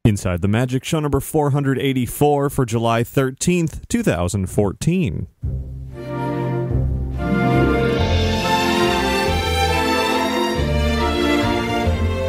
Inside the Magic, show number 484 for July 13th, 2014.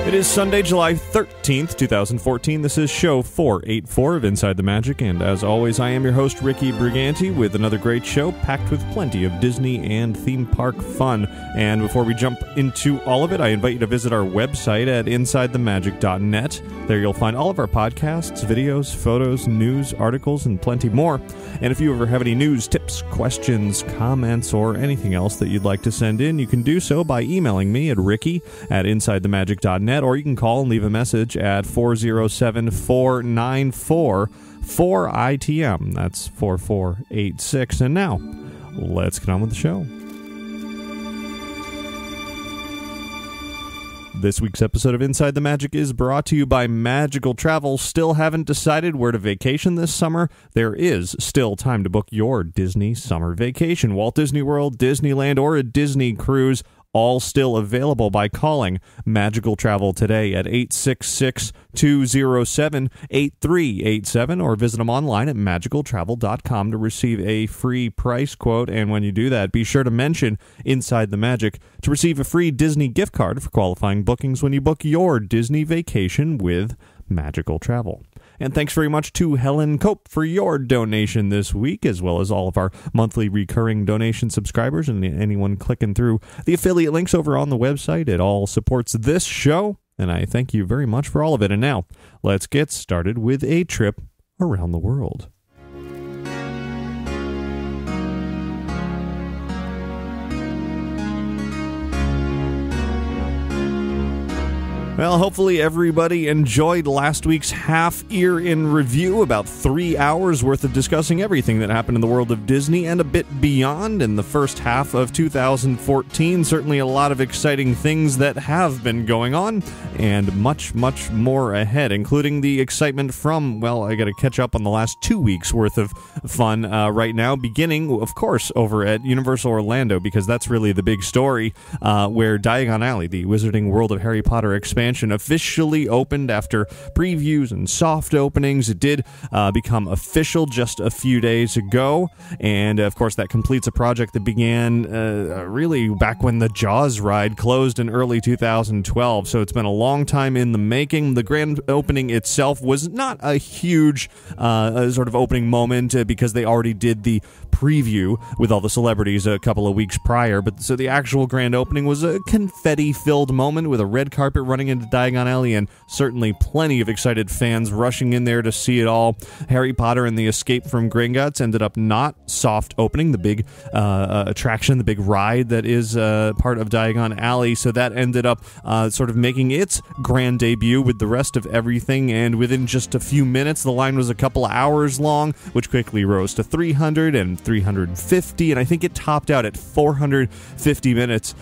It is Sunday, July 13th, 2014. This is show 484 of Inside the Magic, and as always, I am your host, Ricky Briganti, with another great show packed with plenty of Disney and theme park fun. And before we jump into all of it, I invite you to visit our website at InsideTheMagic.net. There you'll find all of our podcasts, videos, photos, news, articles, and plenty more. And if you ever have any news, tips, questions, comments, or anything else that you'd like to send in, you can do so by emailing me at ricky@InsideTheMagic.net, or you can call and leave a message at 407-494-4ITM. That's 4486. And now, let's get on with the show. This week's episode of Inside the Magic is brought to you by Magical Travel. Still haven't decided where to vacation this summer? There is still time to book your Disney summer vacation. Walt Disney World, Disneyland, or a Disney cruise, all still available by calling Magical Travel today at 866-207-8387, or visit them online at magicaltravel.com to receive a free price quote. And when you do that, be sure to mention Inside the Magic to receive a free Disney gift card for qualifying bookings when you book your Disney vacation with Magical Travel. And thanks very much to Helen Cope for your donation this week, as well as all of our monthly recurring donation subscribers and anyone clicking through the affiliate links over on the website. It all supports this show, and I thank you very much for all of it. And now, let's get started with a trip around the world. Well, hopefully everybody enjoyed last week's half-year in review, about 3 hours worth of discussing everything that happened in the world of Disney and a bit beyond in the first half of 2014. Certainly a lot of exciting things that have been going on, and much, much more ahead, including the excitement from, well, I gotta catch up on the last 2 weeks worth of fun right now, beginning, of course, over at Universal Orlando, because that's really the big story, where Diagon Alley, the Wizarding World of Harry Potter expansion, officially opened after previews and soft openings. It did become official just a few days ago, and of course that completes a project that began really back when the Jaws ride closed in early 2012, so it's been a long time in the making. The grand opening itself was not a huge sort of opening moment because they already did the preview with all the celebrities a couple of weeks prior, but so the actual grand opening was a confetti-filled moment with a red carpet running into Diagon Alley, and certainly plenty of excited fans rushing in there to see it all. Harry Potter and the Escape from Gringotts ended up not soft opening, the big attraction, the big ride that is part of Diagon Alley, so that ended up sort of making its grand debut with the rest of everything, and within just a few minutes, the line was a couple of hours long, which quickly rose to 300 and 350, and I think it topped out at 450 minutes,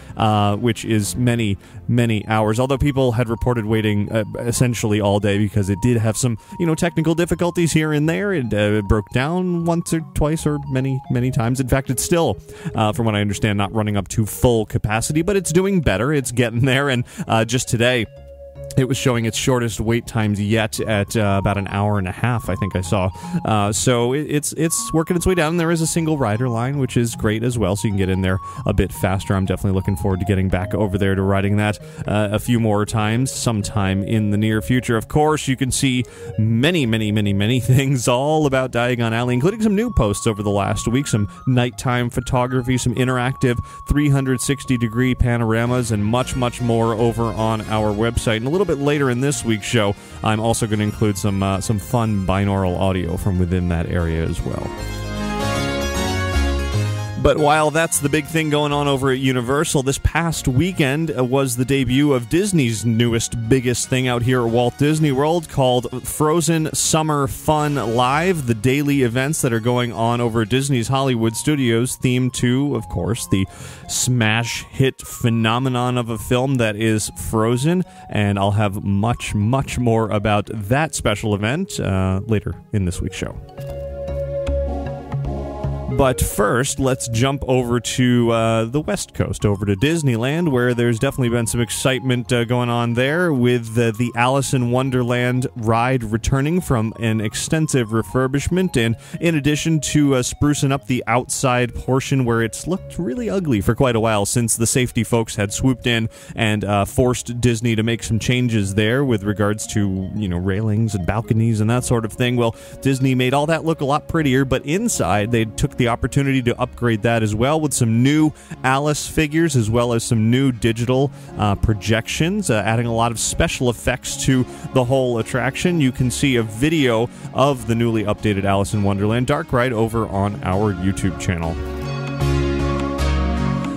which is many, many hours, although people had reported waiting essentially all day because it did have some, technical difficulties here and there. It broke down once or twice or many, many times. In fact, it's still, from what I understand, not running up to full capacity, but it's doing better. It's getting there, and just today, it was showing its shortest wait times yet at about an hour and a half, I think I saw. So it's working its way down. There is a single rider line, which is great as well, so you can get in there a bit faster. I'm definitely looking forward to getting back over there to riding that a few more times sometime in the near future. Of course, you can see many, many, many, many things all about Diagon Alley, including some new posts over the last week, some nighttime photography, some interactive 360-degree panoramas, and much, much more over on our website. And a little bit later in this week's show, I'm also going to include some fun binaural audio from within that area as well. But while that's the big thing going on over at Universal, this past weekend was the debut of Disney's newest, biggest thing out here at Walt Disney World, called Frozen Summer Fun Live, the daily events that are going on over at Disney's Hollywood Studios, themed to, of course, the smash hit phenomenon of a film that is Frozen, and I'll have much, much more about that special event later in this week's show. But first, let's jump over to the West Coast, over to Disneyland, where there's definitely been some excitement going on there with the Alice in Wonderland ride returning from an extensive refurbishment, and in addition to sprucing up the outside portion where it's looked really ugly for quite a while since the safety folks had swooped in and forced Disney to make some changes there with regards to, railings and balconies and that sort of thing. Well, Disney made all that look a lot prettier, but inside they took the opportunity to upgrade that as well with some new Alice figures as well as some new digital projections, adding a lot of special effects to the whole attraction. You can see a video of the newly updated Alice in Wonderland Dark Ride over on our YouTube channel.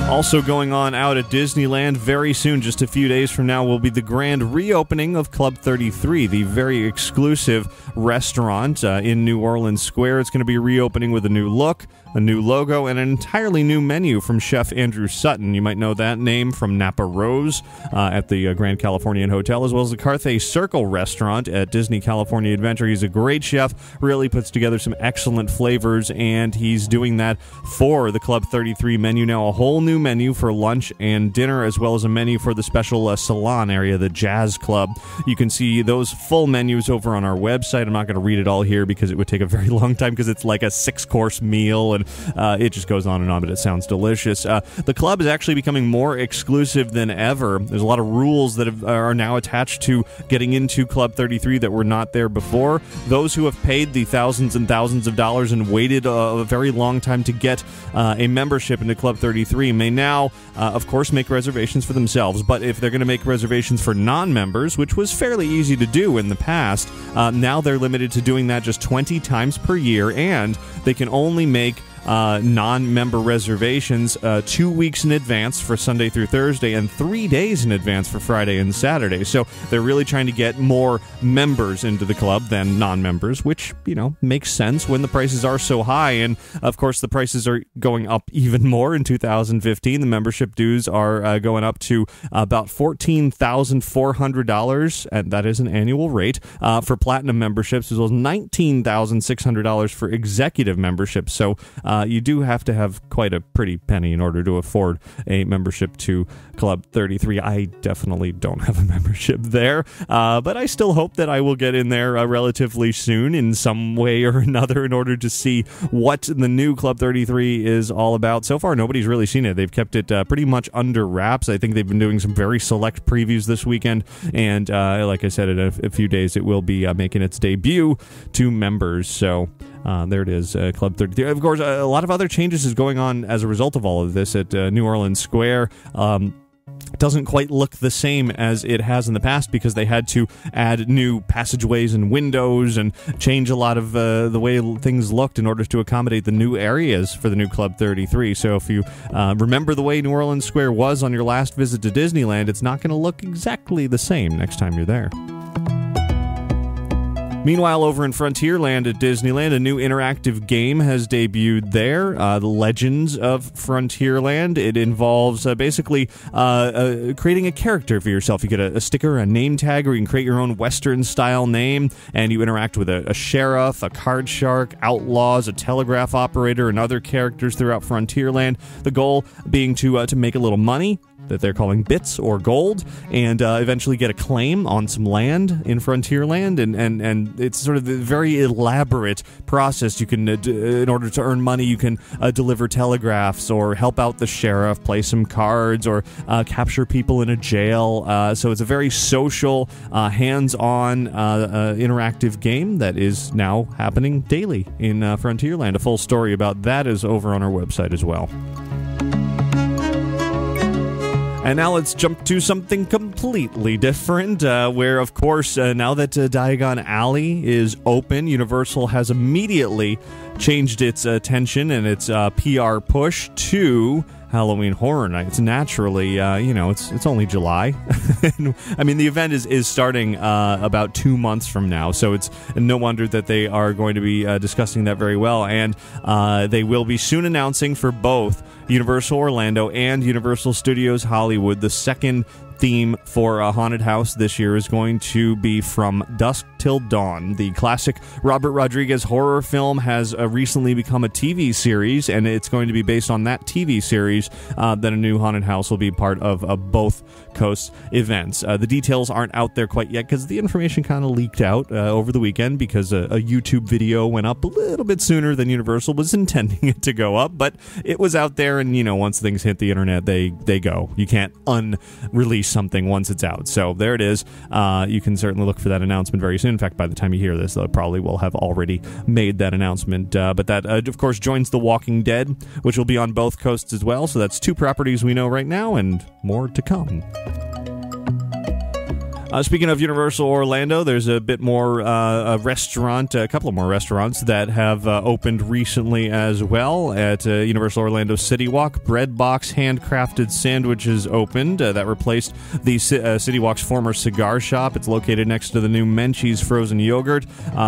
Also going on out at Disneyland very soon, just a few days from now, will be the grand reopening of Club 33, the very exclusive restaurant in New Orleans Square. It's going to be reopening with a new look, a new logo, and an entirely new menu from Chef Andrew Sutton. You might know that name from Napa Rose at the Grand Californian Hotel, as well as the Carthay Circle restaurant at Disney California Adventure. He's a great chef, really puts together some excellent flavors, and he's doing that for the Club 33 menu now. A whole new menu for lunch and dinner, as well as a menu for the special salon area, the Jazz Club. You can see those full menus over on our website. I'm not going to read it all here because it would take a very long time because it's like a 6-course meal, and it just goes on and on, but it sounds delicious. The club is actually becoming more exclusive than ever. There's a lot of rules that are now attached to getting into Club 33 that were not there before. Those who have paid the thousands and thousands of dollars and waited a very long time to get a membership into Club 33 may now, of course, make reservations for themselves. But if they're going to make reservations for non-members, which was fairly easy to do in the past, now they're limited to doing that just 20 times per year, and they can only make non-member reservations 2 weeks in advance for Sunday through Thursday and 3 days in advance for Friday and Saturday. So they're really trying to get more members into the club than non-members, which, makes sense when the prices are so high. And, of course, the prices are going up even more in 2015. The membership dues are going up to about $14,400, and that is an annual rate, for platinum memberships, as well as $19,600 for executive memberships. So you do have to have quite a pretty penny in order to afford a membership to Club 33. I definitely don't have a membership there, but I still hope that I will get in there relatively soon in some way or another in order to see what the new Club 33 is all about. So far, nobody's really seen it. They've kept it pretty much under wraps. I think they've been doing some very select previews this weekend, and like I said, in a few days it will be making its debut to members. So there it is, Club 33. Of course, a lot of other changes is going on as a result of all of this at New Orleans Square. Doesn't quite look the same as it has in the past because they had to add new passageways and windows and change a lot of the way things looked in order to accommodate the new areas for the new Club 33. So if you remember the way New Orleans Square was on your last visit to Disneyland, it's not going to look exactly the same next time you're there. Meanwhile, over in Frontierland at Disneyland, a new interactive game has debuted there, The Legends of Frontierland. It involves basically creating a character for yourself. You get a sticker, a name tag, or you can create your own Western-style name, and you interact with a sheriff, a card shark, outlaws, a telegraph operator, and other characters throughout Frontierland. The goal being to make a little money that they're calling bits or gold, and eventually get a claim on some land in Frontierland, and it's sort of a very elaborate process. You can, in order to earn money, you can deliver telegraphs or help out the sheriff, play some cards, or capture people in a jail. So it's a very social, hands-on, interactive game that is now happening daily in Frontierland. A full story about that is over on our website as well. And now let's jump to something completely different, where, of course, now that Diagon Alley is open, Universal has immediately changed its attention and its PR push to Halloween Horror Nights. Naturally, it's only July. I mean, the event is starting about 2 months from now, so it's no wonder that they are going to be discussing that very well. And they will be soon announcing for both Universal Orlando and Universal Studios Hollywood the second theme for a haunted house this year is going to be From Dusk Till Dawn. The classic Robert Rodriguez horror film has recently become a TV series, and it's going to be based on that TV series that a new haunted house will be part of both coast events. The details aren't out there quite yet because the information kind of leaked out over the weekend because a YouTube video went up a little bit sooner than Universal was intending it to go up, but it was out there, and once things hit the internet, they go. You can't unrelease something once it's out. So there it is. You can certainly look for that announcement very soon. In fact, by the time you hear this, they probably will have already made that announcement. But that, of course, joins The Walking Dead, which will be on both coasts as well. So that's 2 properties we know right now, and more to come. Speaking of Universal Orlando, there's a bit more a couple of more restaurants that have opened recently as well. At Universal Orlando City Walk, Bread Box handcrafted sandwiches opened. That replaced the City Walk's former cigar shop. It's located next to the new Menchie's frozen yogurt.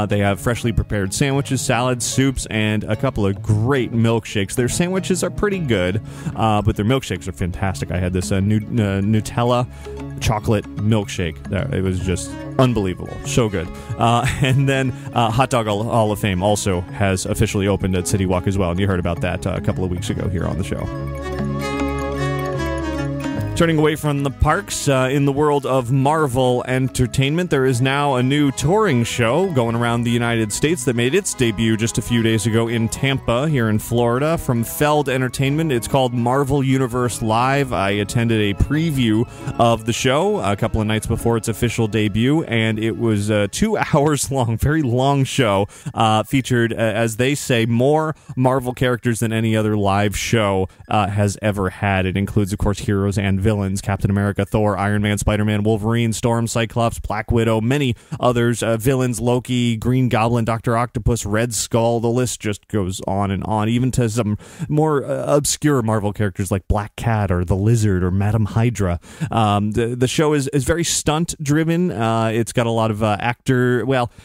They have freshly prepared sandwiches, salads, soups, and a couple of great milkshakes. Their sandwiches are pretty good, but their milkshakes are fantastic. I had this Nutella chocolate milkshake. It was just unbelievable. So good. And then Hot Dog Hall of Fame also has officially opened at City Walk as well, and you heard about that a couple of weeks ago here on the show. Turning away from the parks, in the world of Marvel Entertainment, there is now a new touring show going around the United States that made its debut just a few days ago in Tampa, here in Florida. From Feld Entertainment, it's called Marvel Universe Live. I attended a preview of the show a couple of nights before its official debut, and it was 2 hours long, very long show, featured, as they say, more Marvel characters than any other live show has ever had. It includes, of course, heroes and villains: Captain America, Thor, Iron Man, Spider-Man, Wolverine, Storm, Cyclops, Black Widow, many others, villains: Loki, Green Goblin, Dr. Octopus, Red Skull. The list just goes on and on, even to some more obscure Marvel characters like Black Cat or the Lizard or Madam Hydra. The show is very stunt-driven. It's got a lot of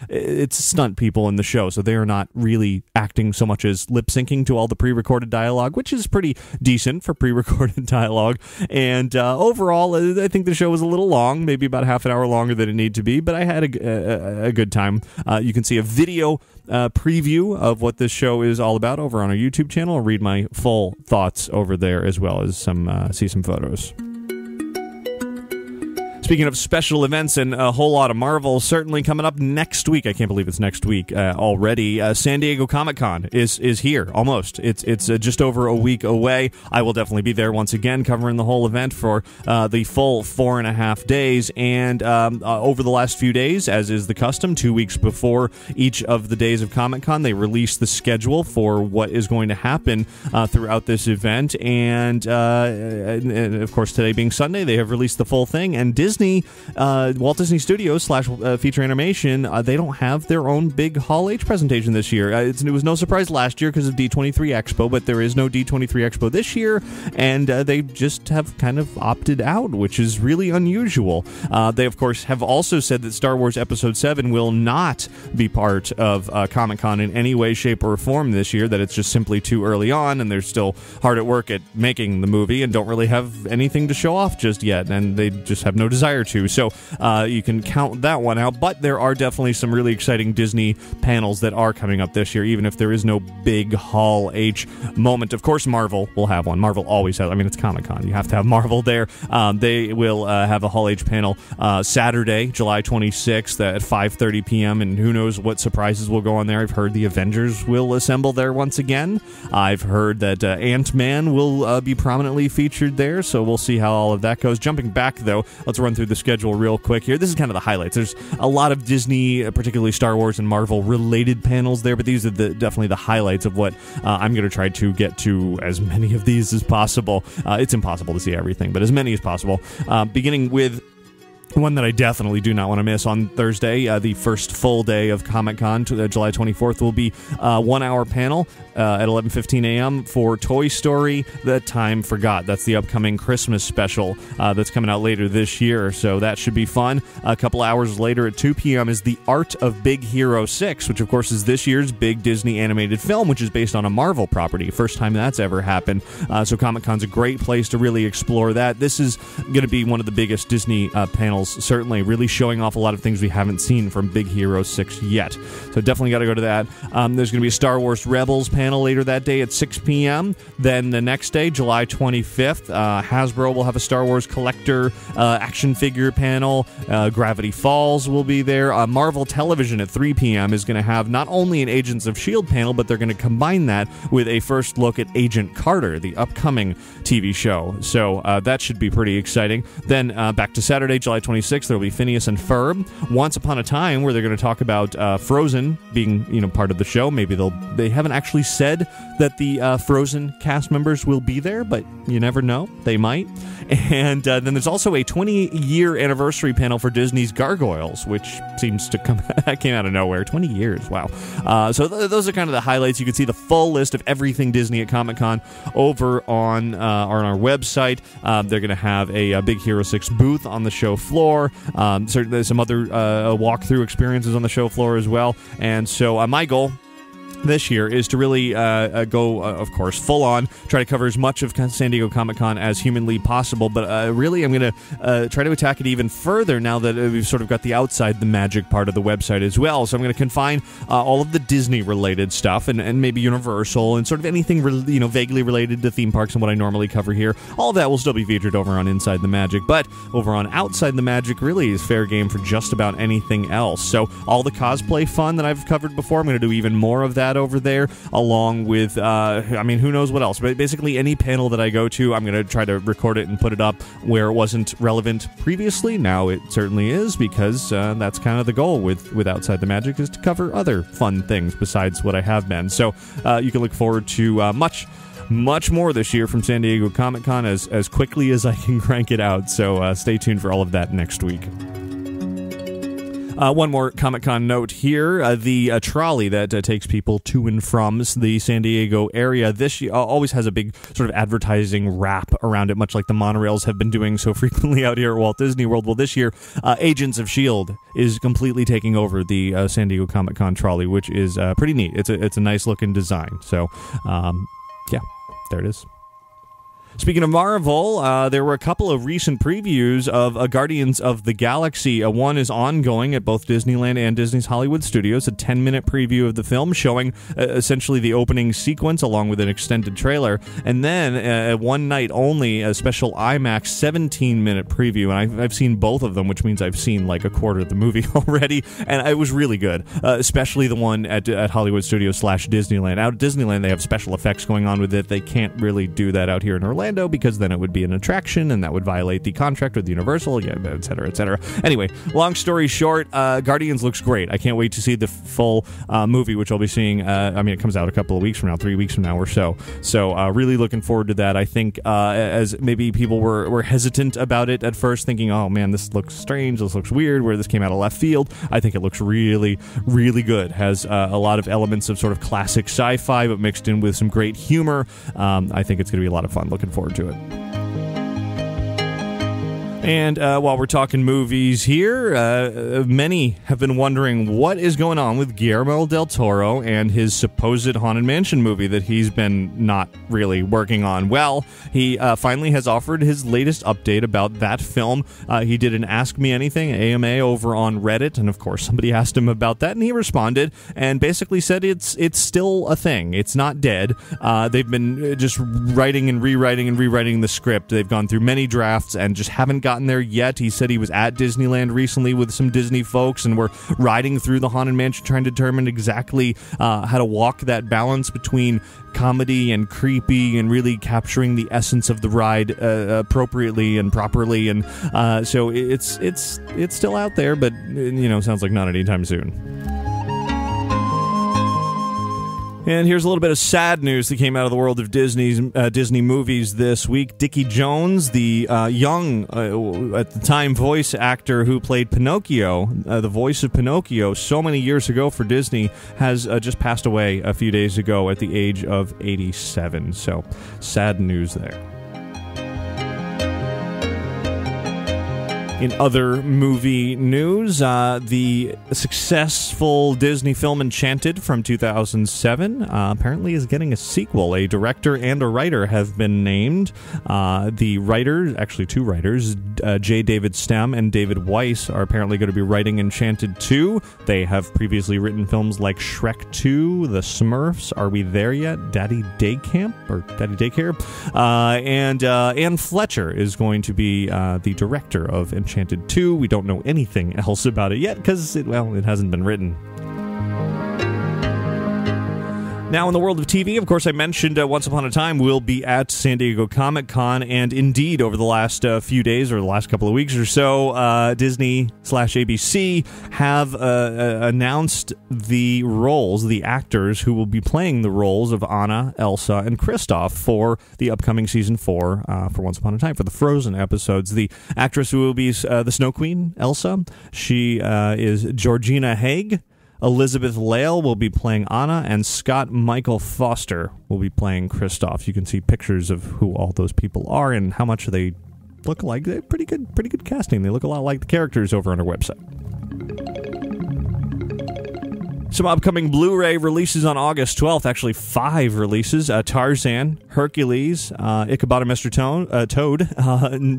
it's stunt people in the show, so they are not really acting so much as lip-syncing to all the pre-recorded dialogue, which is pretty decent for pre-recorded dialogue. And overall, I think the show was a little long, maybe about half an hour longer than it needed to be, but I had a good time. You can see a video preview of what this show is all about over on our YouTube channel. I'll read my full thoughts over there, as well as see some photos. Speaking of special events and a whole lot of Marvel, certainly coming up next week. I can't believe it's next week already. San Diego Comic-Con is here, almost. It's just over a week away. I will definitely be there once again, covering the whole event for the full 4.5 days. And over the last few days, as is the custom, 2 weeks before each of the days of Comic-Con, they release the schedule for what is going to happen throughout this event. And of course, today being Sunday, they have released the full thing. And Walt Disney Studios / Feature Animation, they don't have their own big Hall H presentation this year. It was no surprise last year because of D23 Expo, but there is no D23 Expo this year, and they just have kind of opted out, which is really unusual. They, of course, have also said that Star Wars Episode 7 will not be part of Comic-Con in any way, shape, or form this year, that it's just simply too early on, and they're still hard at work at making the movie and don't really have anything to show off just yet, and they just have no desire to. So you can count that one out, but there are definitely some really exciting Disney panels that are coming up this year, even if there is no big Hall H moment. Of course, Marvel will have one. Marvel always has. I mean, it's Comic-Con. You have to have Marvel there. They will have a Hall H panel Saturday, July 26th at 5:30 p.m., and who knows what surprises will go on there. I've heard the Avengers will assemble there once again. I've heard that Ant-Man will be prominently featured there, so we'll see how all of that goes. Jumping back, though, let's run through the schedule real quick here. This is kind of the highlights. There's a lot of Disney, particularly Star Wars and Marvel related panels there, but these are definitely the highlights of what I'm going to try to get to as many of these as possible. It's impossible to see everything, but as many as possible. Beginning with One that I definitely do not want to miss on Thursday, the first full day of Comic-Con, July 24th, will be a 1-hour panel at 11:15 a.m. for Toy Story, The Time Forgot. That's the upcoming Christmas special that's coming out later this year, so that should be fun. A couple hours later at 2 p.m. is The Art of Big Hero 6, which of course is this year's big Disney animated film, which is based on a Marvel property. First time that's ever happened. So Comic-Con's a great place to really explore that. This is going to be one of the biggest Disney panels, certainly, really showing off a lot of things we haven't seen from Big Hero 6 yet. So definitely got to go to that. There's going to be a Star Wars Rebels panel later that day at 6 p.m. Then the next day, July 25th, Hasbro will have a Star Wars collector action figure panel. Gravity Falls will be there. Marvel Television at 3 p.m. is going to have not only an Agents of S.H.I.E.L.D. panel, but they're going to combine that with a first look at Agent Carter, the upcoming TV show. So that should be pretty exciting. Then back to Saturday, July 26th, there will be Phineas and Ferb. Once Upon a Time, where they're going to talk about Frozen being, part of the show. Maybe they haven't actually said that the Frozen cast members will be there, but you never know. They might. And then there's also a 20-year anniversary panel for Disney's Gargoyles, which seems to came out of nowhere. 20 years, wow. So those are kind of the highlights. You can see the full list of everything Disney at Comic-Con over on our website. They're going to have a Big Hero 6 booth on the show floor. Certainly there's some other walkthrough experiences on the show floor as well. And so my goal this year is to really go, of course, full on, try to cover as much of San Diego Comic-Con as humanly possible, but really I'm going to try to attack it even further now that we've sort of got the outside the magic part of the website as well. So I'm going to confine all of the Disney-related stuff and maybe Universal and sort of anything vaguely related to theme parks and what I normally cover here. All of that will still be featured over on Inside the Magic, but over on Outside the Magic really is fair game for just about anything else. So all the cosplay fun that I've covered before, I'm going to do even more of that over there, along with, who knows what else. But basically, any panel that I go to, I'm going to try to record it and put it up where it wasn't relevant previously. Now it certainly is, because that's kind of the goal with Outside the Magic, is to cover other fun things besides what I have been. So you can look forward to much more this year from San Diego Comic-Con as quickly as I can crank it out. So stay tuned for all of that next week. One more Comic-Con note here. The trolley that takes people to and from the San Diego area this year always has a big sort of advertising wrap around it, much like the monorails have been doing so frequently out here at Walt Disney World. Well, this year, Agents of S.H.I.E.L.D. is completely taking over the San Diego Comic-Con trolley, which is pretty neat. It's a nice-looking design. So, yeah, there it is. Speaking of Marvel, there were a couple of recent previews of Guardians of the Galaxy. One is ongoing at both Disneyland and Disney's Hollywood Studios, a 10-minute preview of the film showing essentially the opening sequence along with an extended trailer. And then, one night only, a special IMAX 17-minute preview. And I've seen both of them, which means I've seen like a quarter of the movie already. And it was really good, especially the one at Hollywood Studios / Disneyland. Out at Disneyland, they have special effects going on with it. They can't really do that out here in Orlando, because then it would be an attraction and that would violate the contract with Universal, et cetera, et cetera. Anyway, long story short, Guardians looks great. I can't wait to see the full movie, which I'll be seeing. It comes out a couple of weeks from now, 3 weeks from now or so. So really looking forward to that. I think as maybe people were hesitant about it at first, thinking, oh man, this looks strange, this looks weird, where this came out of left field. I think it looks really, really good. Has a lot of elements of sort of classic sci-fi, but mixed in with some great humor. I think it's going to be a lot of fun. Looking forward to it. And while we're talking movies here, many have been wondering what is going on with Guillermo del Toro and his supposed Haunted Mansion movie that he's been not really working on. Well, he finally has offered his latest update about that film. He did an Ask Me Anything, AMA, over on Reddit, and of course somebody asked him about that, and he responded and basically said it's still a thing. It's not dead. They've been just writing and rewriting the script. They've gone through many drafts and just haven't gotten there yet. He said he was at Disneyland recently with some Disney folks and we're riding through the Haunted Mansion trying to determine exactly how to walk that balance between comedy and creepy and really capturing the essence of the ride appropriately and properly. And so it's still out there, but sounds like not anytime soon. And here's a little bit of sad news that came out of the world of Disney movies this week. Dickie Jones, the young, at the time, voice actor who played Pinocchio, the voice of Pinocchio so many years ago for Disney, has just passed away a few days ago at the age of 87. So, sad news there. In other movie news, the successful Disney film Enchanted from 2007 apparently is getting a sequel. A director and a writer have been named. The writers, actually two writers, J. David Stem and David Weiss, are apparently going to be writing Enchanted 2. They have previously written films like Shrek 2, The Smurfs, Are We There Yet?, Daddy Day Camp, or Daddy Daycare. And Ann Fletcher is going to be the director of Enchanted 2. We don't know anything else about it yet because it hasn't been written. Now, in the world of TV, of course, I mentioned Once Upon a Time will be at San Diego Comic-Con, and indeed, over the last few days, or the last couple of weeks or so, Disney/ABC have announced the roles, the actors who will be playing the roles of Anna, Elsa, and Kristoff for the upcoming Season 4 for Once Upon a Time, for the Frozen episodes. The actress who will be the Snow Queen, Elsa, she is Georgina Haig. Elizabeth Lale will be playing Anna, and Scott Michael Foster will be playing Kristoff. You can see pictures of who all those people are and how much they look alike. They're pretty good casting. They look a lot like the characters over on our website. Some upcoming Blu-ray releases on August 12th. Actually, 5 releases. Tarzan, Hercules, Ichabod and Mr. Toad,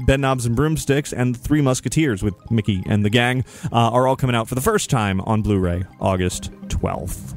Ben Knobs and Broomsticks, and Three Musketeers with Mickey and the gang are all coming out for the first time on Blu-ray August 12th.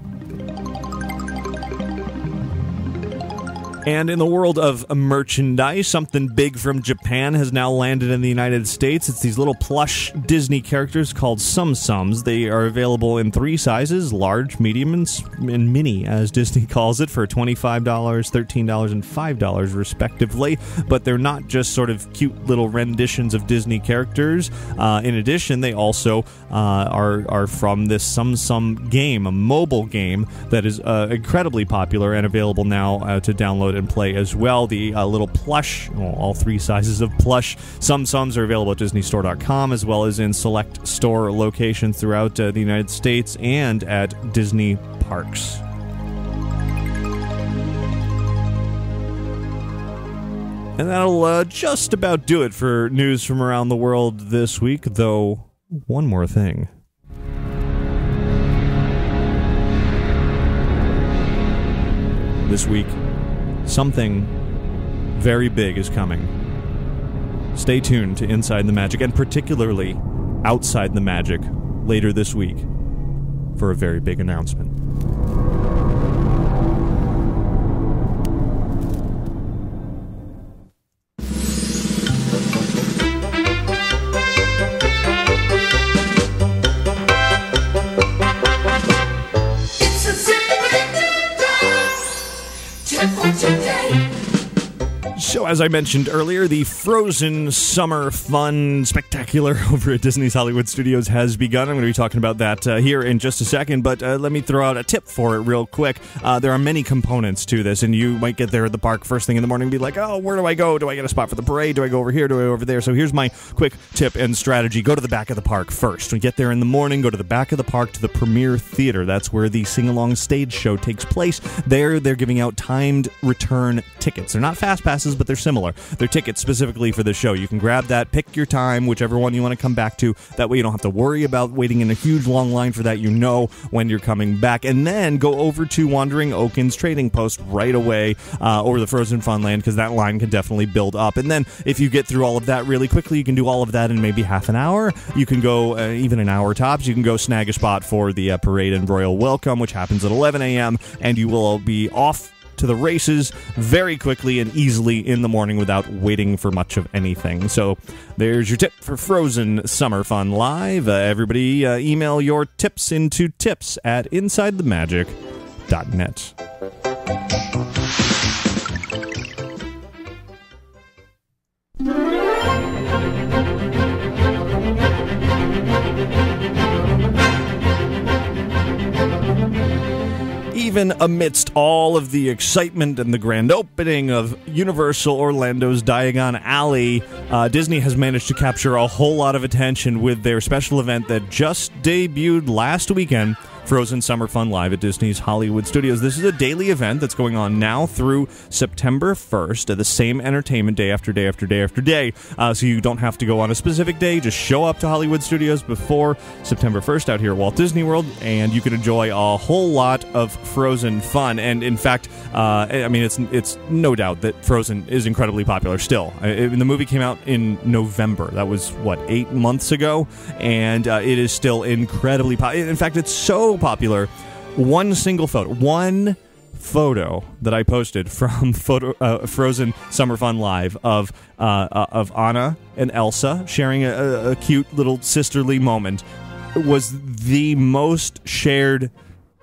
And in the world of merchandise, something big from Japan has now landed in the United States. It's these little plush Disney characters called Tsum Tsums. They are available in 3 sizes, large, medium, and mini, as Disney calls it, for $25, $13, and $5 respectively. But they're not just sort of cute little renditions of Disney characters. In addition, they also are from this Tsum Tsum game, a mobile game that is incredibly popular and available now to download and play as well. The little plush, all 3 sizes of plush Tsum Tsums are available at DisneyStore.com, as well as in select store locations throughout the United States and at Disney parks. And that'll just about do it for news from around the world this week, though one more thing. This week, something very big is coming. Stay tuned to Inside the Magic, and particularly Outside the Magic, later this week for a very big announcement. So, as I mentioned earlier, the Frozen Summer Fun Spectacular over at Disney's Hollywood Studios has begun. I'm going to be talking about that here in just a second, but let me throw out a tip for it real quick. There are many components to this, and you might get there at the park first thing in the morning and be like, oh, where do I go? Do I get a spot for the parade? Do I go over here? Do I go over there? So here's my quick tip and strategy. Go to the back of the park first. When you get there in the morning, go to the back of the park to the Premier Theater. That's where the sing-along stage show takes place. There, they're giving out timed return tickets. They're not fast passes, but they're similar. They're tickets specifically for the show. You can grab that, pick your time, whichever one you want to come back to. That way you don't have to worry about waiting in a huge long line for that. You know when you're coming back. And then go over to Wandering Oaken's Trading Post right away, or the Frozen Funland, because that line can definitely build up. And then if you get through all of that really quickly, you can do all of that in maybe half an hour. You can go, even an hour tops, you can go snag a spot for the parade and royal welcome, which happens at 11 a.m., and you will be off to the races very quickly and easily in the morning without waiting for much of anything. So there's your tip for Frozen Summer Fun Live. Everybody email your tips into tips@insidethemagic.net. Even amidst all of the excitement and the grand opening of Universal Orlando's Diagon Alley, Disney has managed to capture a whole lot of attention with their special event that just debuted last weekend, Frozen Summer Fun Live at Disney's Hollywood Studios. This is a daily event that's going on now through September 1st, the same entertainment day after day after day after day, so you don't have to go on a specific day. Just show up to Hollywood Studios before September 1st out here at Walt Disney World, and you can enjoy a whole lot of Frozen fun. And in fact, I mean, it's no doubt that Frozen is incredibly popular still. The movie came out in November. That was, 8 months ago? And it is still incredibly popular. In fact, it's so popular. One photo that I posted from Frozen Summer Fun Live of Anna and Elsa sharing a cute little sisterly moment was the most shared,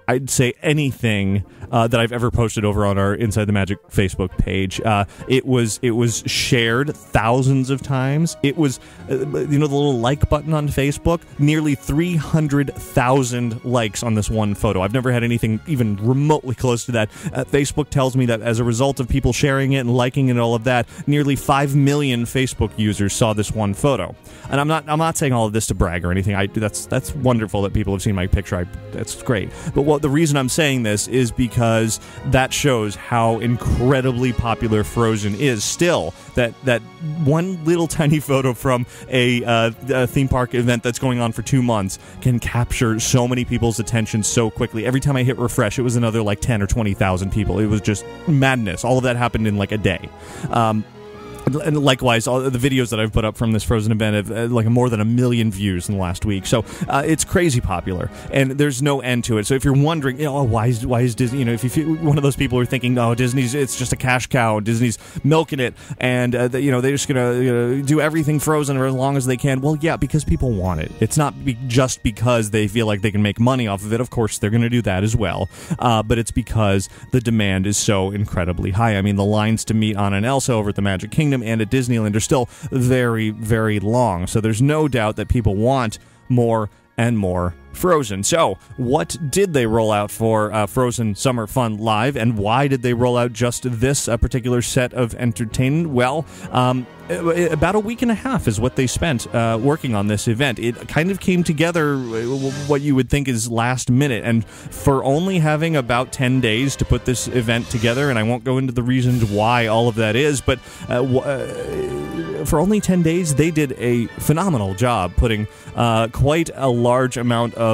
I'd say, anything that I've ever posted over on our Inside the Magic Facebook page. It was shared thousands of times. It was, the little like button on Facebook, nearly 300,000 likes on this one photo. I've never had anything even remotely close to that. Facebook tells me that as a result of people sharing it and liking it and all of that, nearly 5 million Facebook users saw this one photo. And I'm not saying all of this to brag or anything. That's wonderful that people have seen my picture. That's great. But the reason I'm saying this is because that shows how incredibly popular Frozen is still. That one little tiny photo from a theme park event that's going on for 2 months can capture so many people's attention so quickly. Every time I hit refresh, it was another 10 or 20,000 people. It was just madness. All of that happened in a day. And likewise, all the videos that I've put up from this Frozen event have more than 1 million views in the last week. So it's crazy popular, and there's no end to it. So if you're wondering, why is Disney? If you're one of those people who are thinking, Disney's it's just a cash cow, Disney's milking it, and they're just gonna do everything Frozen for as long as they can. Well, yeah, because people want it. It's not just because they feel like they can make money off of it. Of course, they're gonna do that as well. But it's because the demand is so incredibly high. I mean, the lines to meet Anna and Elsa over at the Magic Kingdom and at Disneyland are still very, very long. So there's no doubt that people want more and more Frozen. So, what did they roll out for Frozen Summer Fun Live, and why did they roll out just this particular set of entertainment? Well, about a week and a half is what they spent working on this event. It kind of came together what you would think is last minute, and for only having about 10 days to put this event together, and I won't go into the reasons why all of that is, but for only 10 days, they did a phenomenal job putting quite a large amount of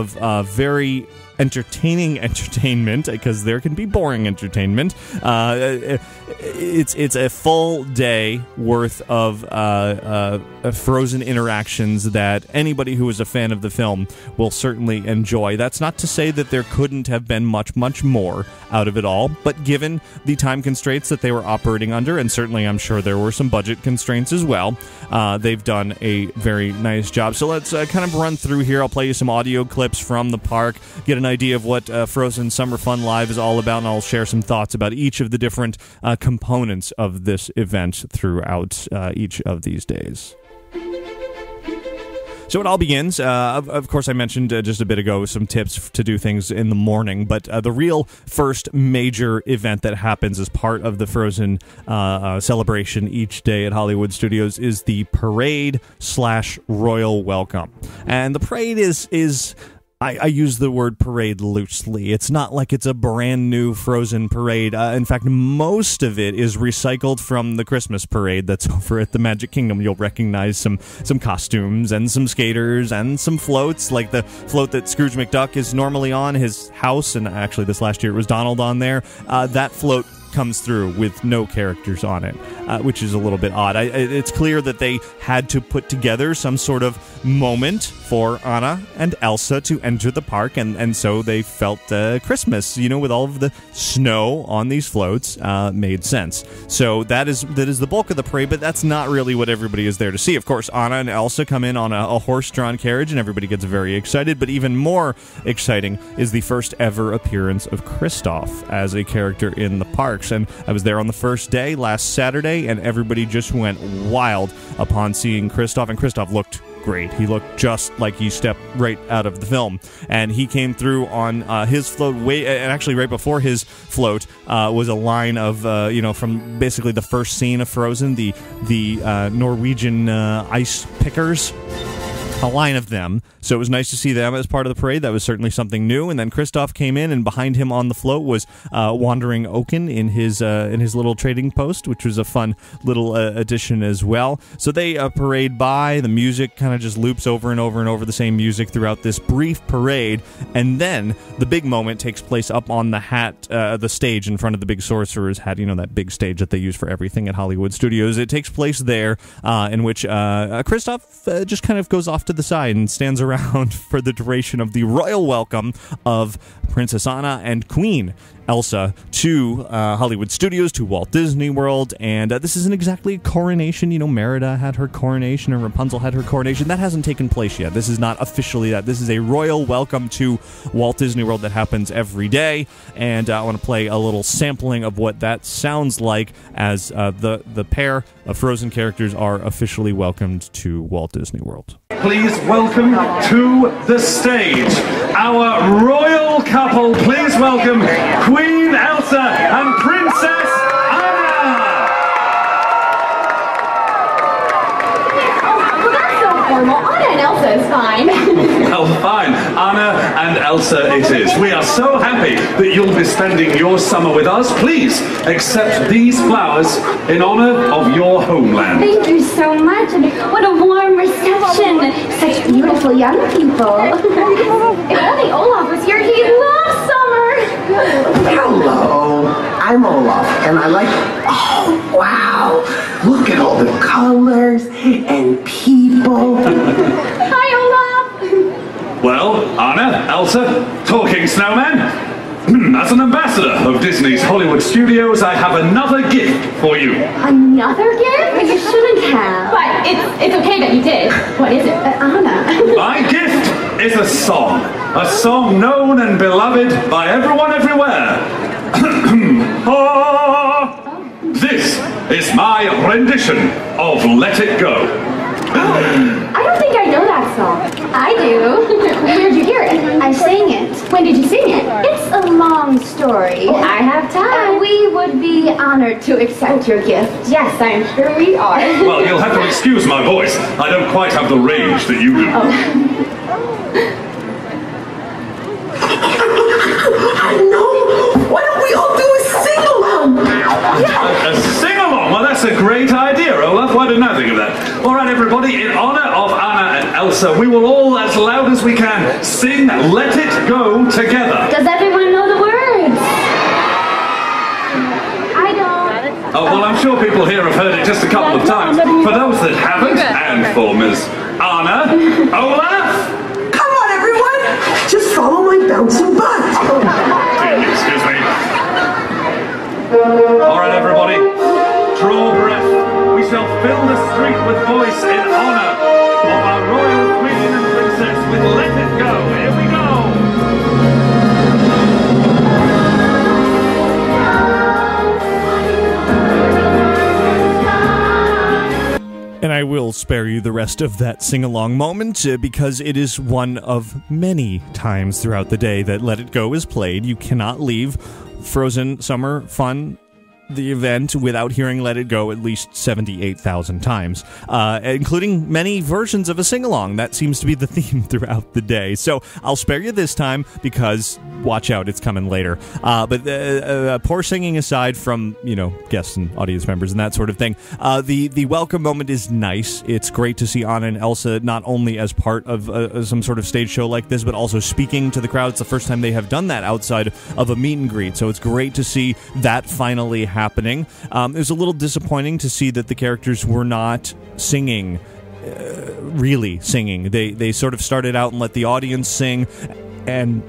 very entertaining entertainment, because there can be boring entertainment. It's a full day worth of Frozen interactions that anybody who is a fan of the film will certainly enjoy. That's not to say that there couldn't have been much, much more out of it all, but given the time constraints that they were operating under, and certainly I'm sure there were some budget constraints as well, they've done a very nice job. So let's kind of run through here. I'll play you some audio clips from the park, get an idea of what Frozen Summer Fun Live is all about, and I'll share some thoughts about each of the different components of this event throughout each of these days. So it all begins, of course I mentioned just a bit ago some tips to do things in the morning, but the real first major event that happens as part of the Frozen celebration each day at Hollywood Studios is the parade/royal welcome. And the parade is I use the word parade loosely. It's not like it's a brand new Frozen parade. In fact, most of it is recycled from the Christmas parade that's over at the Magic Kingdom. You'll recognize some costumes and some skaters and some floats, like the float that Scrooge McDuck is normally on, his house, and actually this last year it was Donald on there. That float comes through with no characters on it, which is a little bit odd. It's clear that they had to put together some sort of moment for Anna and Elsa to enter the park, and so they felt Christmas, with all of the snow on these floats, made sense. So that is the bulk of the parade, but that's not really what everybody is there to see. Of course, Anna and Elsa come in on a horse-drawn carriage, and everybody gets very excited, but even more exciting is the first ever appearance of Kristoff as a character in the parks. And I was there on the first day, last Saturday, and everybody just went wild upon seeing Kristoff, and Kristoff looked great. He looked just like he stepped right out of the film. And he came through on his float, and actually right before his float was a line of, from basically the first scene of Frozen, the Norwegian ice pickers. A line of them. So it was nice to see them as part of the parade. That was certainly something new. And then Kristoff came in, and behind him on the float was Wandering Oaken in his little trading post, which was a fun little addition as well. So they parade by. The music kind of just loops over and over and over, the same music throughout this brief parade. And then the big moment takes place up on the stage in front of the big sorcerer's hat. You know, that big stage that they use for everything at Hollywood Studios. It takes place there, in which Kristoff just kind of goes off to the side and stands around for the duration of the royal welcome of Princess Anna and Queen Elsa to Hollywood Studios, to Walt Disney World. And this isn't exactly a coronation. You know, Merida had her coronation and Rapunzel had her coronation. That hasn't taken place yet. This is not officially that. This is a royal welcome to Walt Disney World that happens every day. And I want to play a little sampling of what that sounds like as the pair of Frozen characters are officially welcomed to Walt Disney World. Please welcome to the stage our royal couple. Please welcome Queen Elsa and Princess Anna. Oh, well, that's so formal. Anna and Elsa is fine. Well, fine. Anna and Elsa it is. We are so happy that you'll be spending your summer with us. Please accept these flowers in honor of your homeland. Thank you so much. And what a warm reception. Such beautiful young people. If only Olaf was here, he'd love summer. Hello, I'm Olaf, and I like, oh wow, look at all the colors and people. Hi, Olaf. Well, Anna, Elsa, talking snowman. As an ambassador of Disney's Hollywood Studios, I have another gift for you. Another gift? You shouldn't have. But it's okay that you did. What is it? Anna. My gift is a song known and beloved by everyone everywhere. This is my rendition of Let It Go. I don't think I know that song. I do. Where'd you hear it? I sang it. When did you sing it? It's a long story. I have time. We would be honored to accept your gift. Yes, I'm sure we are. Well, you'll have to excuse my voice. I don't quite have the range that you do. I know. Why don't we all do a sing-along? A sing-along? Well, that's a great idea, Olaf. Why didn't I think of that? All right, everybody, in honor of Anna and Elsa, we will all, as loud as we can, sing Let It Go together. Does everyone know the words? I don't. Oh, well, I'm sure people here have heard it just a couple of times. For those that haven't, and for Ms. Anna, Olaf! Come on, everyone. Just follow my bouncing butt. Excuse me. All right, everybody, draw breath. We shall fill the street with voice in honor of our royal queen and princess with Let It Go. Here we go. And I will spare you the rest of that sing-along moment because it is one of many times throughout the day that Let It Go is played. You cannot leave Frozen Summer Fun, the event, without hearing Let It Go at least 78,000 times, including many versions of a sing-along. That seems to be the theme throughout the day. So I'll spare you this time because, watch out, it's coming later. But poor singing aside from, guests and audience members and that sort of thing, the welcome moment is nice. It's great to see Anna and Elsa not only as part of some sort of stage show like this, but also speaking to the crowd. It's the first time they have done that outside of a meet and greet. So it's great to see that finally happening. It was a little disappointing to see that the characters were not singing, really singing. They sort of started out and let the audience sing, and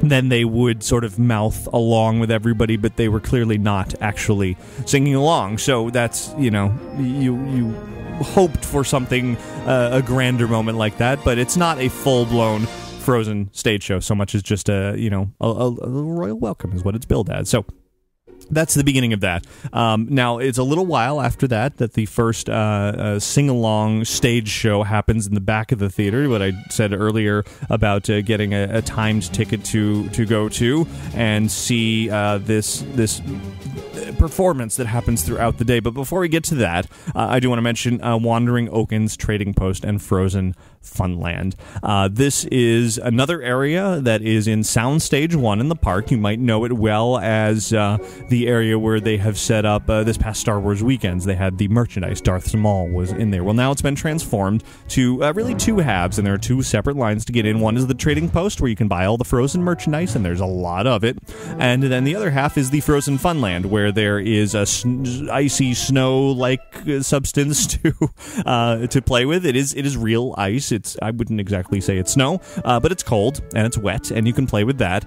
then they would sort of mouth along with everybody, but they were clearly not actually singing along. So that's, you hoped for something, a grander moment like that, but it's not a full-blown Frozen stage show so much as just a royal welcome is what it's billed as. So That's the beginning of that. Now, it's a little while after that the first sing-along stage show happens in the back of the theater, what I said earlier about getting a timed ticket to go to and see this performance that happens throughout the day. But before we get to that, I do want to mention Wandering Oaken's Trading Post and Frozen Funland. This is another area that is in Soundstage 1 in the park. You might know it well as the area where they have set up this past Star Wars weekends. They had the merchandise. Darth Maul was in there. Well, now it's been transformed to really two halves, and there are two separate lines to get in. One is the Trading Post, where you can buy all the Frozen merchandise, and there's a lot of it. And then the other half is the Frozen Funland, where there is a icy snow-like substance to play with. It is real ice. I wouldn't exactly say it's snow, but it's cold and it's wet, and you can play with that.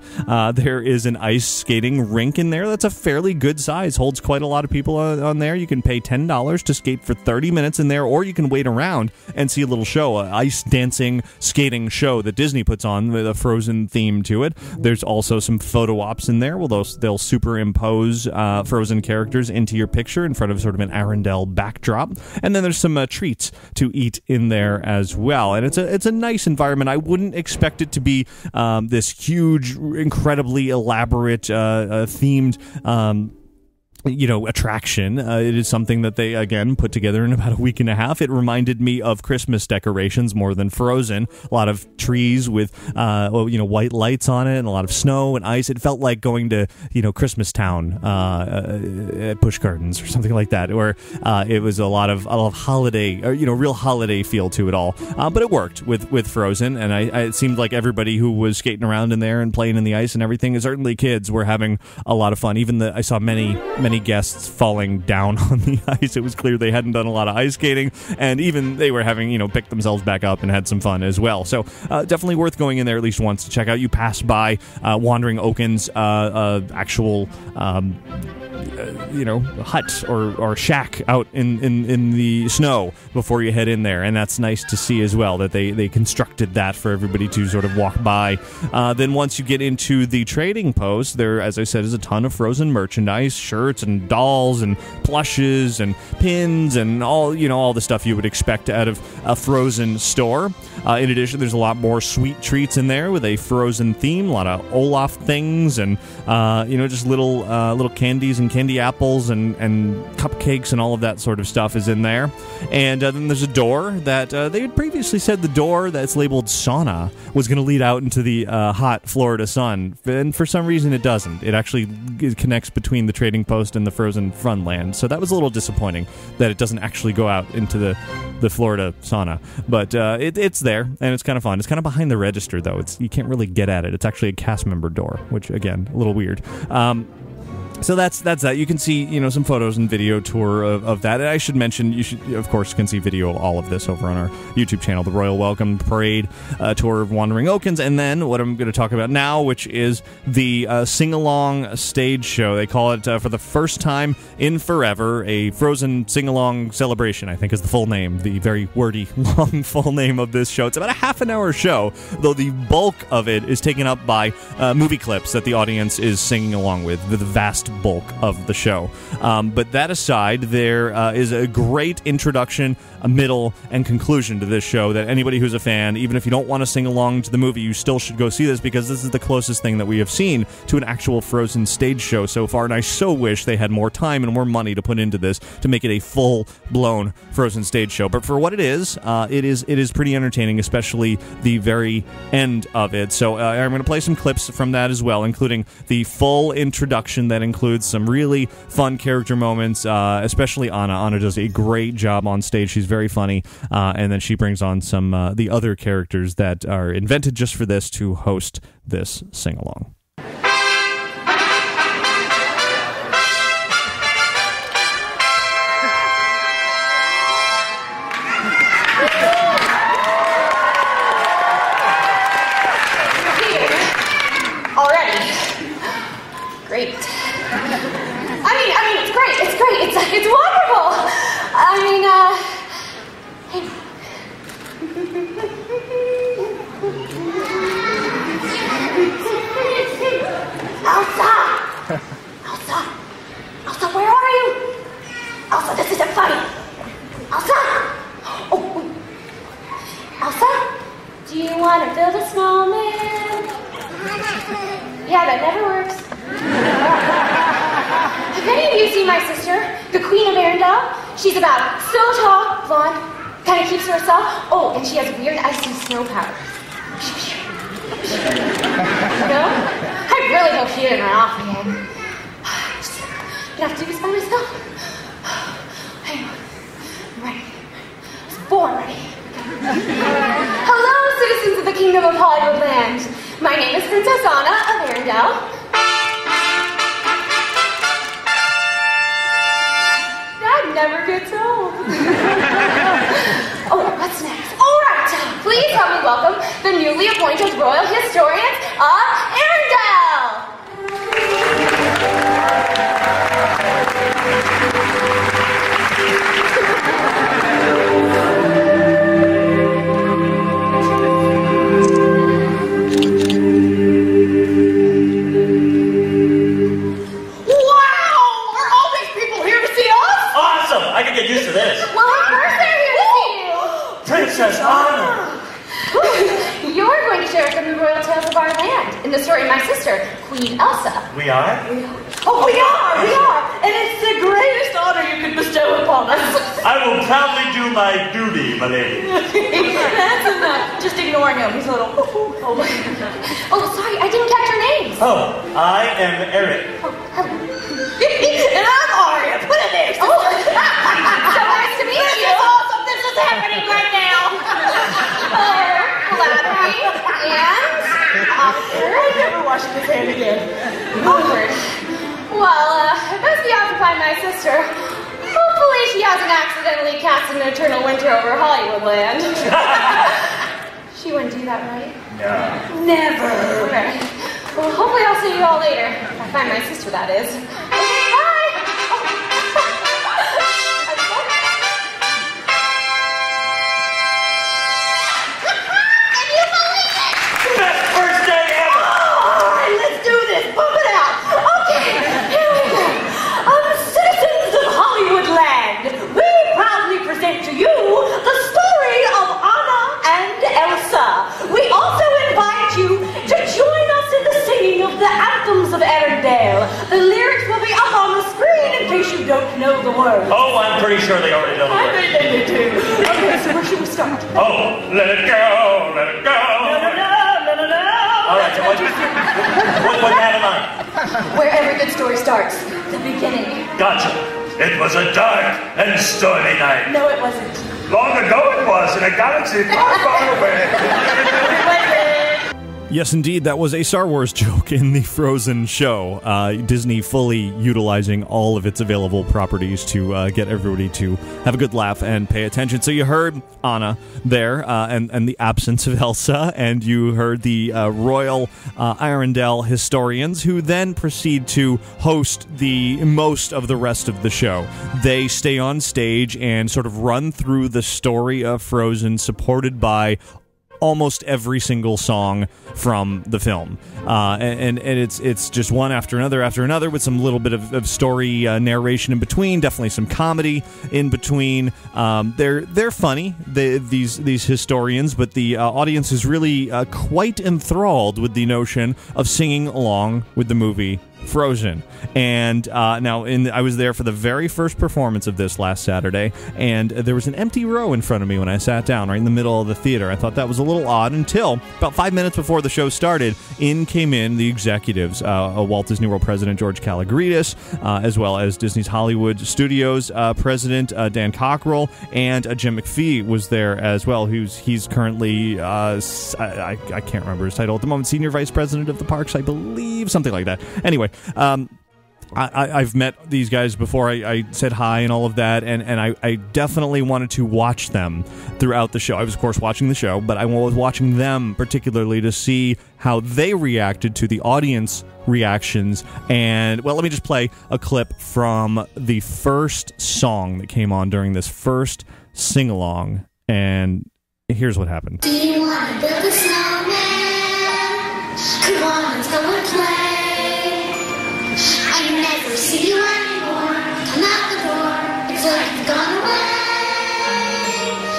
There is an ice skating rink in there that's a fairly good size, holds quite a lot of people on there. You can pay $10 to skate for 30 minutes in there, or you can wait around and see a little show, an ice dancing skating show that Disney puts on with a Frozen theme to it. There's also some photo ops in there. Well, they'll superimpose Frozen characters into your picture in front of sort of an Arendelle backdrop, and then there's some treats to eat in there as well. And it's a nice environment. I wouldn't expect it to be this huge, incredibly elaborate themed attraction. It is something that they, again, put together in about a week and a half. It reminded me of Christmas decorations more than Frozen. A lot of trees with, white lights on it, and a lot of snow and ice. It felt like going to, Christmas Town at Busch Gardens or something like that, where it was a lot of holiday, or, real holiday feel to it all. But it worked with Frozen, and it seemed like everybody who was skating around in there and playing in the ice and everything, certainly kids, were having a lot of fun. Even I saw many guests falling down on the ice. It was clear they hadn't done a lot of ice skating, and even they were having, picked themselves back up and had some fun as well. So definitely worth going in there at least once to check out. You pass by Wandering Oaken's actual hut or shack out in the snow before you head in there, and that's nice to see as well, that they constructed that for everybody to sort of walk by. Then once you get into the Trading Post, there, as I said, is a ton of Frozen merchandise, shirts and dolls and plushes and pins and all the stuff you would expect out of a Frozen store. In addition, there's a lot more sweet treats in there with a Frozen theme, a lot of Olaf things, and just little candies and candy apples and cupcakes and all of that sort of stuff is in there. And then there's a door that they had previously said the door that's labeled sauna was going to lead out into the hot Florida sun, and for some reason it doesn't. It actually connects between the Trading Post and the Frozen Funland, so that was a little disappointing that it doesn't actually go out into the Florida sauna. But it's there, and it's kind of fun. It's kind of behind the register, though. You can't really get at it. It's actually a cast member door, which, again, a little weird. So that's that. You can see, some photos and video tour of that. And I should mention, you should, of course, can see video all of this over on our YouTube channel, the Royal Welcome Parade tour of Wandering Oakens. And then what I'm going to talk about now, which is the sing-along stage show. They call it, for the first time in forever, a Frozen sing-along celebration, I think is the full name, the very wordy, long full name of this show. It's about a half-an-hour show, though the bulk of it is taken up by movie clips that the audience is singing along with, the vast bulk of the show. But that aside, there is a great introduction, a middle, and conclusion to this show that anybody who's a fan, even if you don't want to sing along to the movie, you still should go see this, because this is the closest thing that we have seen to an actual Frozen stage show so far, and I so wish they had more time and more money to put into this to make it a full-blown Frozen stage show. But for what it is pretty entertaining, especially the very end of it. So I'm going to play some clips from that as well, including the full introduction that includes some really fun character moments, especially Anna. Anna does a great job on stage. She's very funny, and then she brings on some the other characters that are invented just for this to host this sing-along. Great. I mean, it's great. It's wonderful. Elsa! Have any of you seen my sister, the Queen of Arendelle? She's about so tall, blonde, kind of keeps to herself. Oh, and she has weird icy snow powder. No? I really hope she didn't run off again. I have to do this by myself. Hang on. I'm ready. I was born ready. Hello, citizens of the Kingdom of Hollywoodland. My name is Princess Anna of Arendelle. That never gets old. Oh, what's next? All right, please help me welcome the newly appointed Royal Historians of Arendelle. Used to this. Well, of course they're here to see you. Princess Anna. You're going to share some of the royal tales of our land in the story of my sister, Queen Elsa. We are? Oh, we are. And it's the greatest honor you could bestow upon us. I will proudly do my duty, my lady. That's enough. Just ignoring him. He's a little... Oh, sorry, I didn't catch your names. Oh, I am Eric. And I'm Aria. Put it there. Oh, so nice to meet you. Awesome. This is happening right now. Flattery and awkward. I'm never washing his hand again. Awkward. Well, best be occupying my sister. Hopefully she hasn't accidentally cast an eternal winter over Hollywoodland. She wouldn't do that, right? No. Never. Okay. Well, hopefully I'll see you all later. If I find my sister, that is. Okay, bye! Can you believe it? Best first day ever! All right, let's do this. Pump it out. Okay, here we go. Citizens of Hollywoodland, we proudly present to you the story of Anna and Elsa. We also invite you to join us in the singing of the anthems of Arendelle. The lyrics will be up on the screen in case you don't know the words. Oh, I'm pretty sure they already know the I words. bet they do. Okay, so where should we start? Oh, let it go, let it go. No. All right, so what do you have in mind? Where every good story starts, the beginning. Gotcha. It was a dark and stormy night. No, it wasn't. Long ago it was in a galaxy far, far away. Yes, indeed, that was a Star Wars joke in the Frozen show. Disney fully utilizing all of its available properties to get everybody to have a good laugh and pay attention. So you heard Anna there, and the absence of Elsa, and you heard the Royal Arendelle historians, who then proceed to host the most of the rest of the show. They stay on stage and sort of run through the story of Frozen, supported by almost every single song from the film, and it's just one after another with some little bit of story narration in between, definitely some comedy in between. They're funny, these historians, but the audience is really quite enthralled with the notion of singing along with the movie Frozen. And now I was there for the very first performance of this last Saturday, and there was an empty row in front of me when I sat down right in the middle of the theater. I thought that was a little odd until about 5 minutes before the show started. Came in the executives, Walt Disney World President George Kalogridis, as well as Disney's Hollywood Studios President Dan Cockrell, and Jim McPhee was there as well. He's currently I can't remember his title at the moment, Senior Vice President of the Parks, I believe, something like that. Anyway, I've met these guys before. I said hi and all of that, and I definitely wanted to watch them throughout the show. I was, of course, watching the show, but I was watching them particularly to see how they reacted to the audience reactions. And, well, let me just play a clip from the first song that came on during this first sing-along, and here's what happened. Do you want to build a snowman? Come on, let's go and play. I never see you anymore. Come out the door. It's like you've gone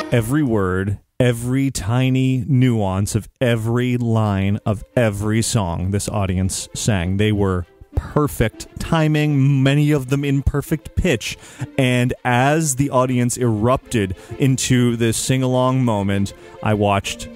away. Every word, every tiny nuance of every line of every song this audience sang, they were perfect timing, many of them in perfect pitch. And as the audience erupted into this sing-along moment, I watched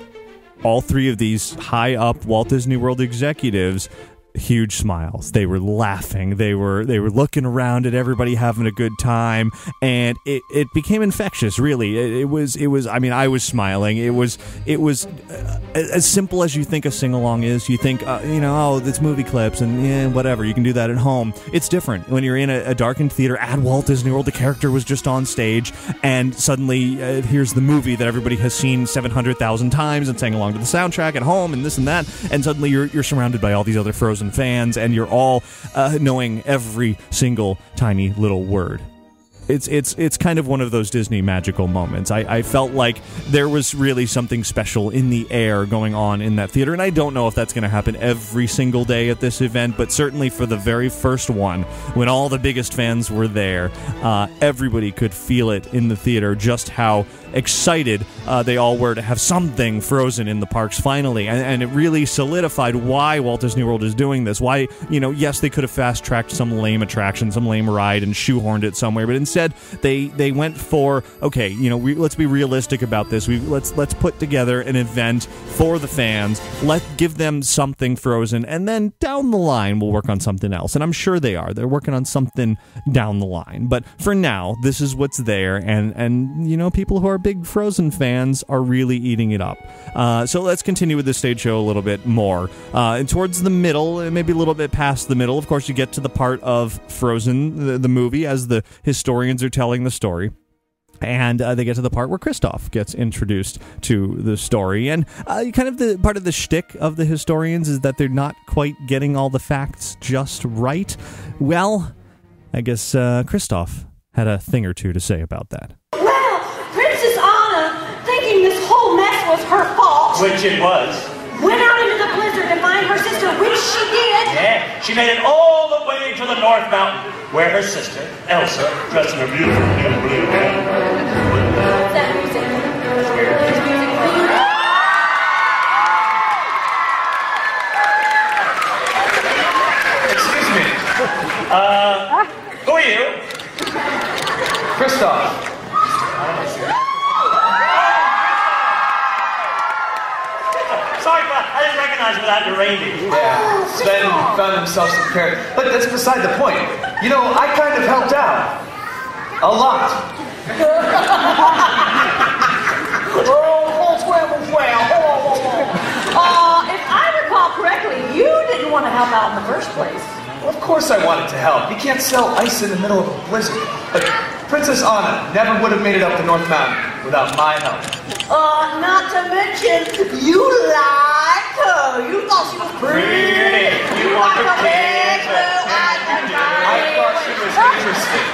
all three of these high-up Walt Disney World executives, huge smiles. They were laughing. They were looking around at everybody having a good time, and it became infectious. Really, it was. I mean, I was smiling. It was as simple as you think a sing along is. You think, oh, it's movie clips and whatever. You can do that at home. It's different when you're in a darkened theater at Walt Disney World. The character was just on stage, and suddenly here's the movie that everybody has seen 700,000 times and sang along to the soundtrack at home and this and that. And suddenly you're surrounded by all these other Frozen fans, and you're all knowing every single tiny little word. It's kind of one of those Disney magical moments. I felt like there was really something special in the air going on in that theater, and I don't know if that's going to happen every single day at this event, but certainly for the very first one, when all the biggest fans were there, everybody could feel it in the theater, just how excited they all were to have something Frozen in the parks finally, and it really solidified why Walt Disney World is doing this. Why, yes, they could have fast-tracked some lame attraction, some lame ride, and shoehorned it somewhere, but instead they went for, okay, let's be realistic about this. Let's put together an event for the fans. Give them something Frozen, and then down the line we'll work on something else. And I'm sure they are. They're working on something down the line. But for now, this is what's there, and people who are big Frozen fans are really eating it up. So let's continue with this stage show a little bit more. And towards the middle, maybe a little bit past the middle, of course, you get to the part of Frozen, the movie, as the historians are telling the story. And they get to the part where Kristoff gets introduced to the story. And kind of the part of the shtick of the historians is that they're not quite getting all the facts just right. Well, I guess Kristoff had a thing or two to say about that. Well, Princess Anna, thinking this whole mess was her fault, Which it was. went out into the blizzard to find her sister, which she did. Yeah, she made it all the way to the North Mountain, where her sister, Elsa, dressed in her beautiful new blue gown. What's that music? There's music for you. Excuse me. Who are you? Kristoff. Sorry, but I didn't recognize without the reindeer. Yeah, Sven found himself some carrot. But that's beside the point. I kind of helped out. A lot. If I recall correctly, you didn't want to help out in the first place. Well, of course I wanted to help. You can't sell ice in the middle of a blizzard. But Princess Anna never would have made it up the North Mountain without my help. Not to mention, you liked her. You thought she was pretty. You want to big blue eyes. I thought she was interesting.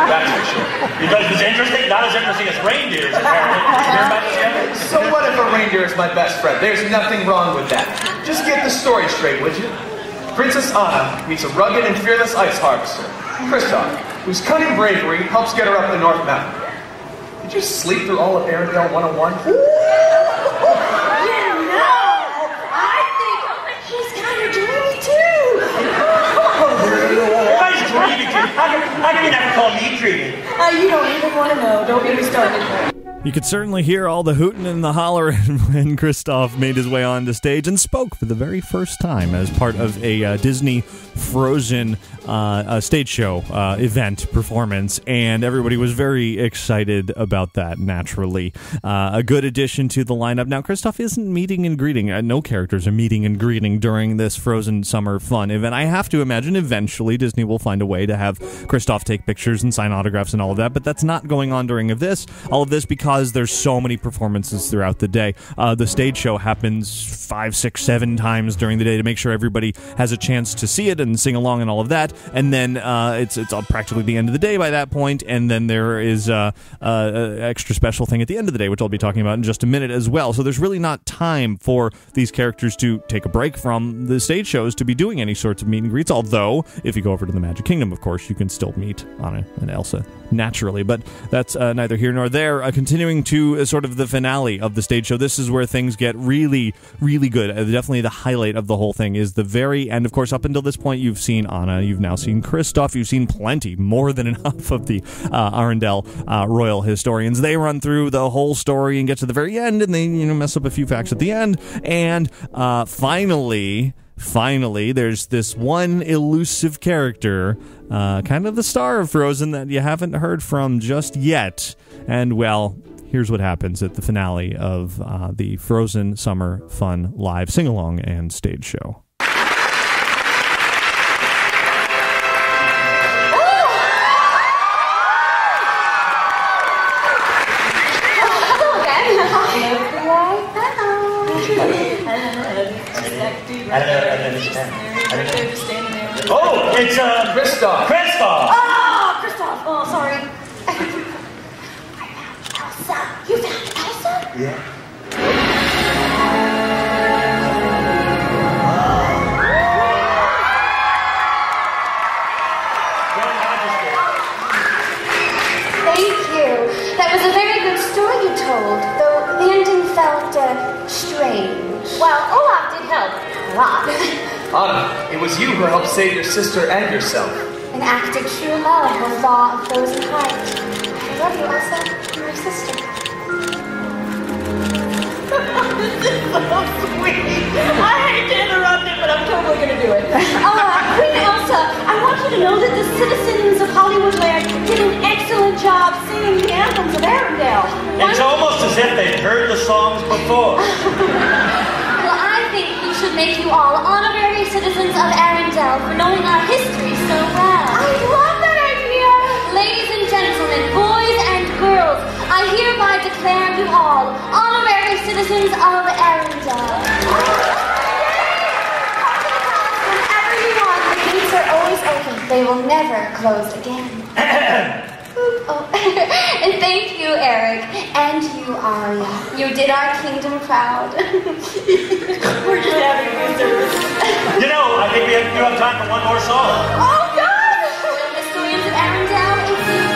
That's for sure. Because it's interesting, not as interesting as reindeers, apparently. Hear about this yet? So what if a reindeer is my best friend? There's nothing wrong with that. Just get the story straight, would you? Princess Anna meets a rugged and fearless ice harvester, Kristoff, whose cunning bravery helps get her up the North Mountain. Did you sleep through all of Arendelle 101? I think he's kind of dreamy too. Everybody's dreaming. How can you never call me dreaming? You don't even want to know. Don't get me started. You could certainly hear all the hooting and the hollering when Kristoff made his way onto stage and spoke for the very first time as part of a Disney Frozen stage show event performance, and everybody was very excited about that, naturally. A good addition to the lineup. Now, Kristoff isn't meeting and greeting. No characters are meeting and greeting during this Frozen Summer Fun event. I have to imagine eventually Disney will find a way to have Kristoff take pictures and sign autographs and all of that, but that's not going on during all of this because there's so many performances throughout the day. The stage show happens 5, 6, 7 times during the day to make sure everybody has a chance to see it and sing along and all of that. And then it's practically the end of the day by that point. And then there is a extra special thing at the end of the day, which I'll be talking about in just a minute as well. So there's really not time for these characters to take a break from the stage shows to be doing any sorts of meet and greets. Although, if you go over to the Magic Kingdom, of course, you can still meet Anna and Elsa naturally. But that's neither here nor there. Continuing to sort of the finale of the stage show, this is where things get really, really good. Definitely the highlight of the whole thing is the very end. Of course, up until this point, you've seen Anna, you've now seen Kristoff, you've seen plenty, more than enough of the Arendelle royal historians. They run through the whole story and get to the very end, and they mess up a few facts at the end. And finally, there's this one elusive character, kind of the star of Frozen, that you haven't heard from just yet. And, well, here's what happens at the finale of the Frozen Summer Fun Live Sing-Along and Stage Show. Oh, it's Kristoff. Kristoff. Oh, Kristoff. Oh, sorry. Elsa. You found Elsa? Yeah. Thank you. That was a very good story you told, though the ending felt strange. Well, Olaf did help a lot. Anna, it was you who helped save your sister and yourself. An act of true love will thaw a frozen heart. I love you, Elsa. You're my sister. This is so sweet. I hate to interrupt it, but I'm totally going to do it. Queen Elsa, I want you to know that the citizens of Hollywoodland did an excellent job singing the anthems of Arendelle. It's almost as if they'd heard the songs before. Well, I think we should make you all honorary citizens of Arendelle for knowing our history so well. I love that idea. Ladies and gentlemen, boys and girls, I hereby declare you all honorary citizens of Arendelle. Whenever you want, the gates are always open. They will never close again. Oh. And thank you, Eric, and you, Aria. You did our kingdom proud. We're just having a service. I think you have time for one more song. Oh, God! Historians of Arendelle, if you please.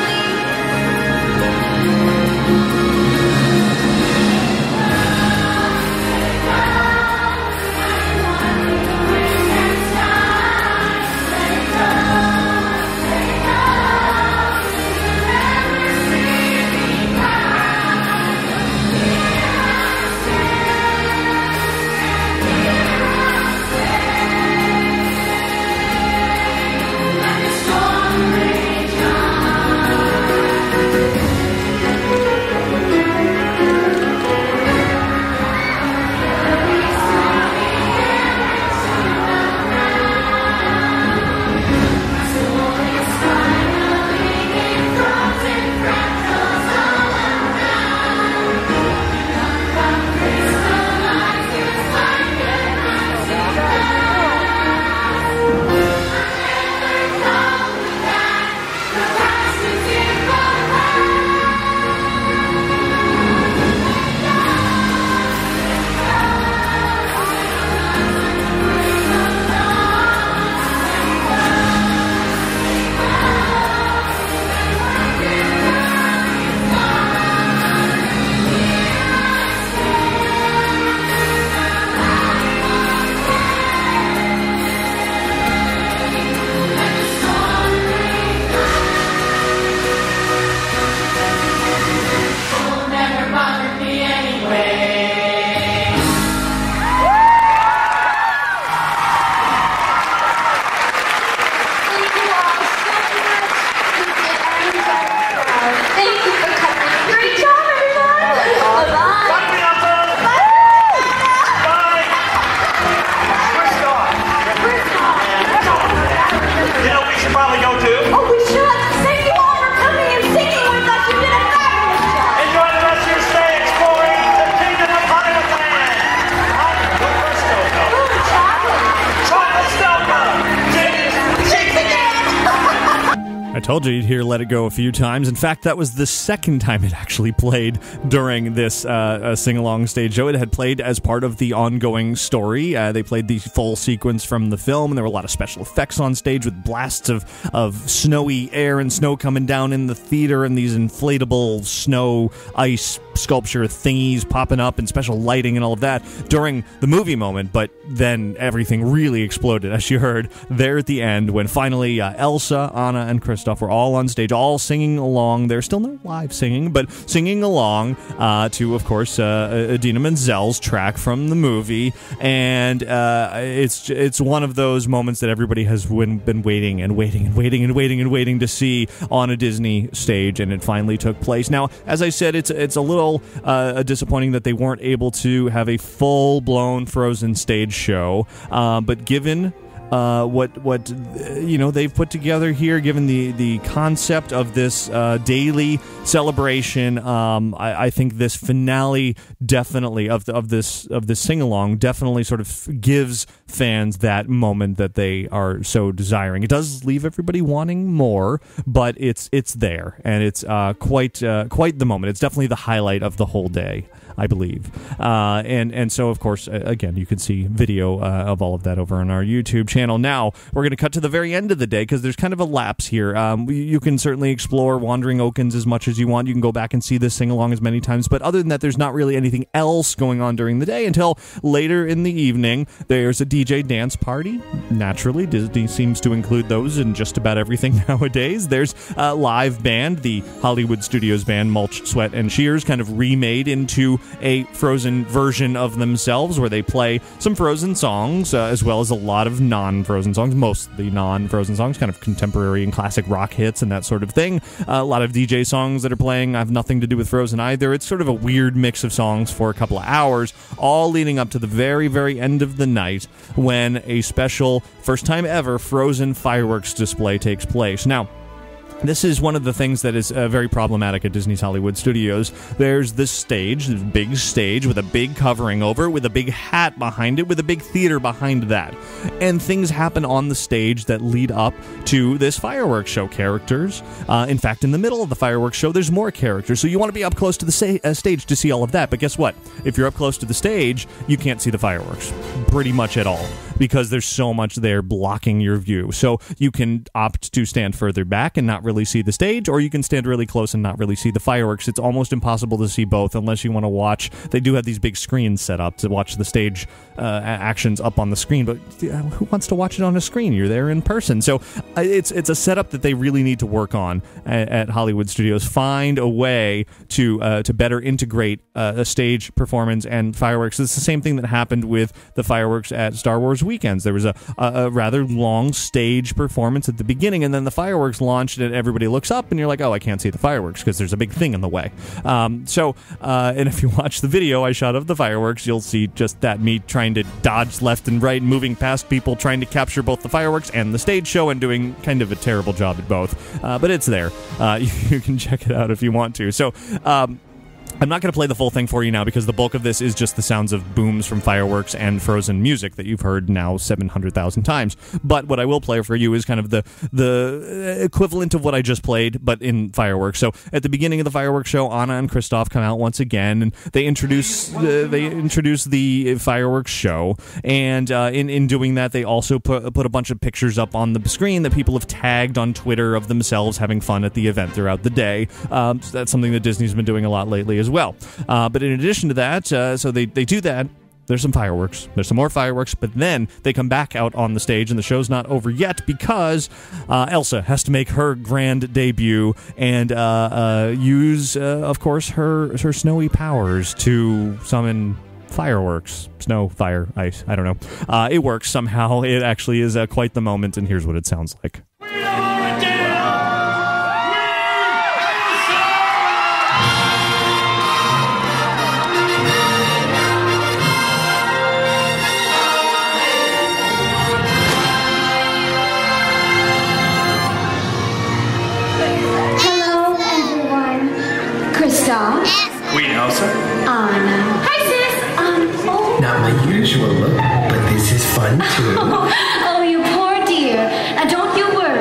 I told you you'd hear Let It Go a few times. In fact, that was the second time it actually played during this sing-along stage show. It had played as part of the ongoing story. They played the full sequence from the film, and there were a lot of special effects on stage with blasts of snowy air and snow coming down in the theater and these inflatable snow ice sculpture thingies popping up and special lighting and all of that during the movie moment. But then everything really exploded, as you heard there at the end, when finally Elsa, Anna, and Kristoff were all on stage, all singing along. There's still no live singing, but singing along to, of course, Idina Menzel's track from the movie. And it's one of those moments that everybody has been waiting to see on a Disney stage, and it finally took place. Now, as I said, it's a little disappointing that they weren't able to have a full-blown Frozen stage show, but given what they've put together here, given the concept of this daily celebration, I think this finale definitely of this sing-along definitely sort of gives fans that moment that they are so desiring. It does leave everybody wanting more, but it's there, and it's quite the moment. It's definitely the highlight of the whole day, I believe. And so, of course, again, you can see video of all of that over on our YouTube channel. Now, we're going to cut to the very end of the day because there's kind of a lapse here. You can certainly explore Wandering Oakens as much as you want. You can go back and see this sing-along as many times. But other than that, there's not really anything else going on during the day until later in the evening. There's a DJ dance party. Naturally, Disney seems to include those in just about everything nowadays. There's a live band, the Hollywood Studios band, Mulch, Sweat, and Shears, kind of remade into a Frozen version of themselves, where they play some Frozen songs, as well as a lot of non-Frozen songs, mostly non-Frozen songs, kind of contemporary and classic rock hits and that sort of thing. A lot of DJ songs that are playing have nothing to do with Frozen either. It's sort of a weird mix of songs for a couple of hours, all leading up to the very, very end of the night when a special, first time ever, Frozen fireworks display takes place. Now, this is one of the things that is very problematic at Disney's Hollywood Studios. There's this stage, this big stage with a big covering over it, with a big hat behind it, with a big theater behind that. And things happen on the stage that lead up to this fireworks show. Characters. In fact, in the middle of the fireworks show, there's more characters. So you want to be up close to the stage to see all of that. But guess what? If you're up close to the stage, you can't see the fireworks pretty much at all, because there's so much there blocking your view. So you can opt to stand further back and not really see the stage, or you can stand really close and not really see the fireworks. It's almost impossible to see both unless you want to watch. They do have these big screens set up to watch the stage actions up on the screen, but who wants to watch it on a screen? You're there in person. So it's a setup that they really need to work on at Hollywood Studios. Find a way to better integrate a stage performance and fireworks. It's the same thing that happened with the fireworks at Star Wars Weekends. There was a rather long stage performance at the beginning, and then the fireworks launched, and everybody looks up, and you're like, oh, I can't see the fireworks because there's a big thing in the way. And if you watch the video I shot of the fireworks, you'll see just that, me trying to dodge left and right, moving past people, trying to capture both the fireworks and the stage show, and doing kind of a terrible job at both. But it's there. You can check it out if you want to. So, I'm not going to play the full thing for you now because the bulk of this is just the sounds of booms from fireworks and Frozen music that you've heard now 700,000 times. But what I will play for you is kind of the equivalent of what I just played, but in fireworks. So at the beginning of the fireworks show, Anna and Kristoff come out once again, and they introduce the fireworks show. And in doing that, they also put a bunch of pictures up on the screen that people have tagged on Twitter of themselves having fun at the event throughout the day. So that's something that Disney's been doing a lot lately as well. But in addition to that, so they do that. There's some fireworks. There's some more fireworks, but then they come back out on the stage, and the show's not over yet because Elsa has to make her grand debut and use, of course, her snowy powers to summon fireworks. Snow, fire, ice, I don't know. It works somehow. It actually is quite the moment, and here's what it sounds like. Queen Elsa? Anna. Hi, sis. Not my usual look, but this is fun too. Oh, you poor dear. Now, don't you worry.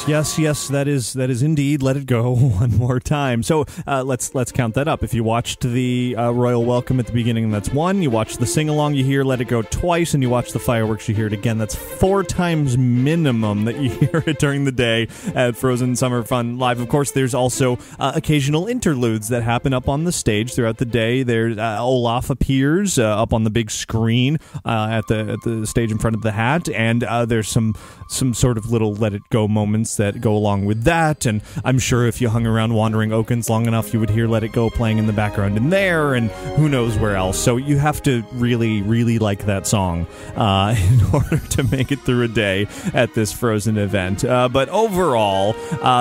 Yes, that is indeed Let It Go one more time. So let's count that up. If you watched the Royal Welcome at the beginning, that's 1. You watch the sing-along, you hear Let It Go twice, and you watch the fireworks, you hear it again. That's 4 times minimum that you hear it during the day at Frozen Summer Fun Live. Of course, there's also occasional interludes that happen up on the stage throughout the day. There's Olaf appears up on the big screen at the stage in front of the hat, and there's some sort of little Let It Go moments that go along with that, and I'm sure if you hung around Wandering Oakens long enough, you would hear Let It Go playing in the background in there, and who knows where else. So you have to really, really like that song in order to make it through a day at this Frozen event. But overall,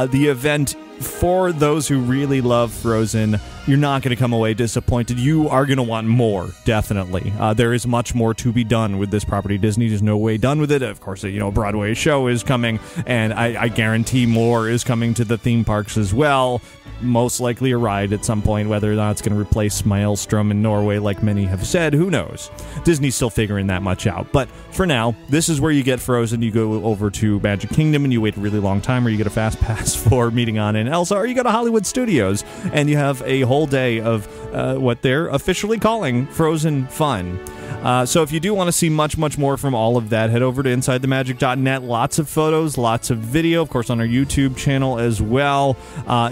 the event, for those who really love Frozen, you're not going to come away disappointed. You are going to want more, definitely. There is much more to be done with this property. Disney is no way done with it. Of course, a Broadway show is coming, and I guarantee more is coming to the theme parks as well. Most likely a ride at some point, whether or not it's going to replace Maelstrom in Norway like many have said, who knows? Disney's still figuring that much out. But for now, this is where you get Frozen. You go over to Magic Kingdom and you wait a really long time, or you get a fast pass for Meeting Anna and Elsa, or you go to Hollywood Studios and you have a whole day of what they're officially calling Frozen Fun. So if you do want to see much, much more from all of that, head over to InsideTheMagic.net. Lots of photos, lots of video, of course, on our YouTube channel as well.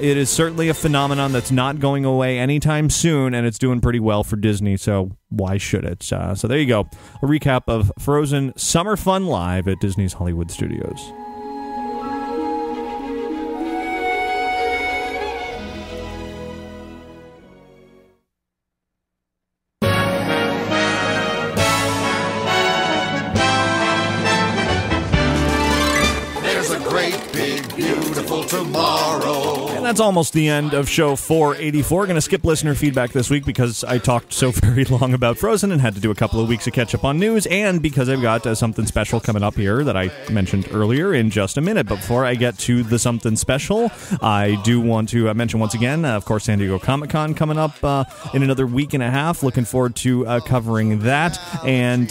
It is certainly a phenomenon that's not going away anytime soon, and it's doing pretty well for Disney, so why should it? So there you go. A recap of Frozen Summer Fun Live at Disney's Hollywood Studios. That's almost the end of show 484. Going to skip listener feedback this week because I talked so very long about Frozen and had to do a couple of weeks of catch up on news, and because I've got something special coming up here that I mentioned earlier in just a minute. But before I get to the something special, I do want to mention once again, of course, San Diego Comic-Con coming up in another week and a half. Looking forward to covering that. And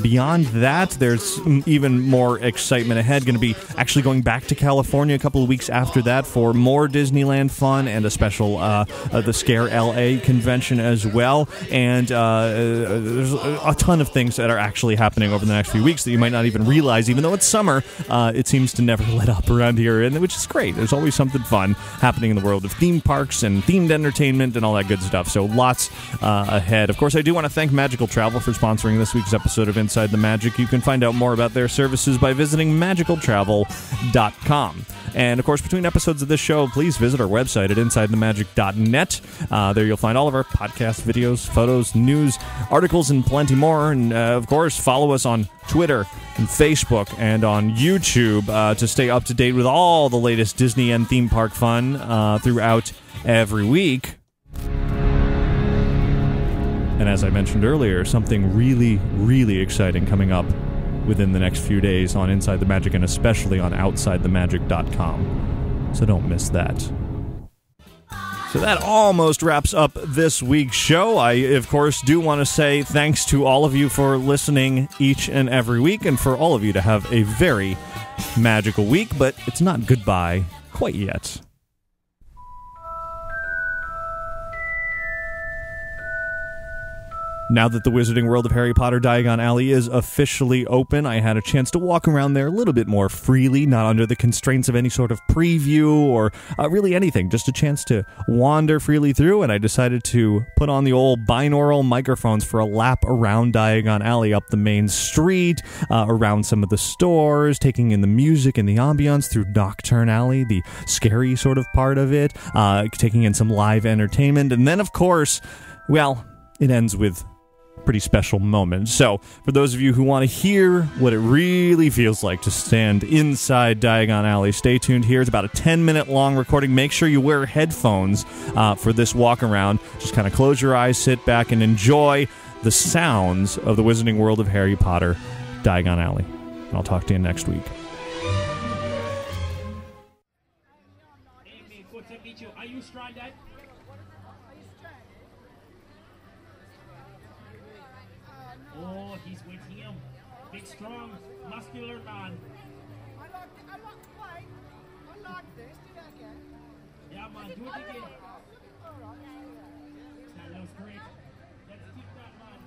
beyond that, there's even more excitement ahead. Going to be actually going back to California a couple of weeks after that for more Disneyland fun and a special the Scare LA convention as well. And there's a ton of things that are actually happening over the next few weeks that you might not even realize. Even though it's summer, it seems to never let up around here, and which is great. There's always something fun happening in the world of theme parks and themed entertainment and all that good stuff. So lots ahead. Of course, I do want to thank Magical Travel for sponsoring this week's episode of Inside the Magic. You can find out more about their services by visiting magicaltravel.com. And, of course, between episodes of this show, please visit our website at InsideTheMagic.net. There you'll find all of our podcasts, videos, photos, news, articles, and plenty more. And, of course, follow us on Twitter and Facebook and on YouTube to stay up to date with all the latest Disney and theme park fun throughout every week. And as I mentioned earlier, something really, really exciting coming up within the next few days on Inside the Magic and especially on OutsideTheMagic.com. So don't miss that. So that almost wraps up this week's show. I, of course, do want to say thanks to all of you for listening each and every week, and for all of you to have a very magical week, but it's not goodbye quite yet. Now that the Wizarding World of Harry Potter Diagon Alley is officially open, I had a chance to walk around there a little bit more freely, not under the constraints of any sort of preview or really anything, just a chance to wander freely through, and I decided to put on the old binaural microphones for a lap around Diagon Alley, up the main street, around some of the stores, taking in the music and the ambiance through Nocturne Alley, the scary sort of part of it, taking in some live entertainment, and then, of course, well, it ends with pretty special moment. So, for those of you who want to hear what it really feels like to stand inside Diagon Alley, stay tuned here. It's about a 10-minute long recording. Make sure you wear headphones for this walk around. Just kind of close your eyes, sit back, and enjoy the sounds of the Wizarding World of Harry Potter Diagon Alley. And I'll talk to you next week. Are you stranded? Oh, he's with him. Big, strong, muscular man. I like to play. like this. Do that again. Yeah, man, do it again. That looks great. Let's keep that, man.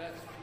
That's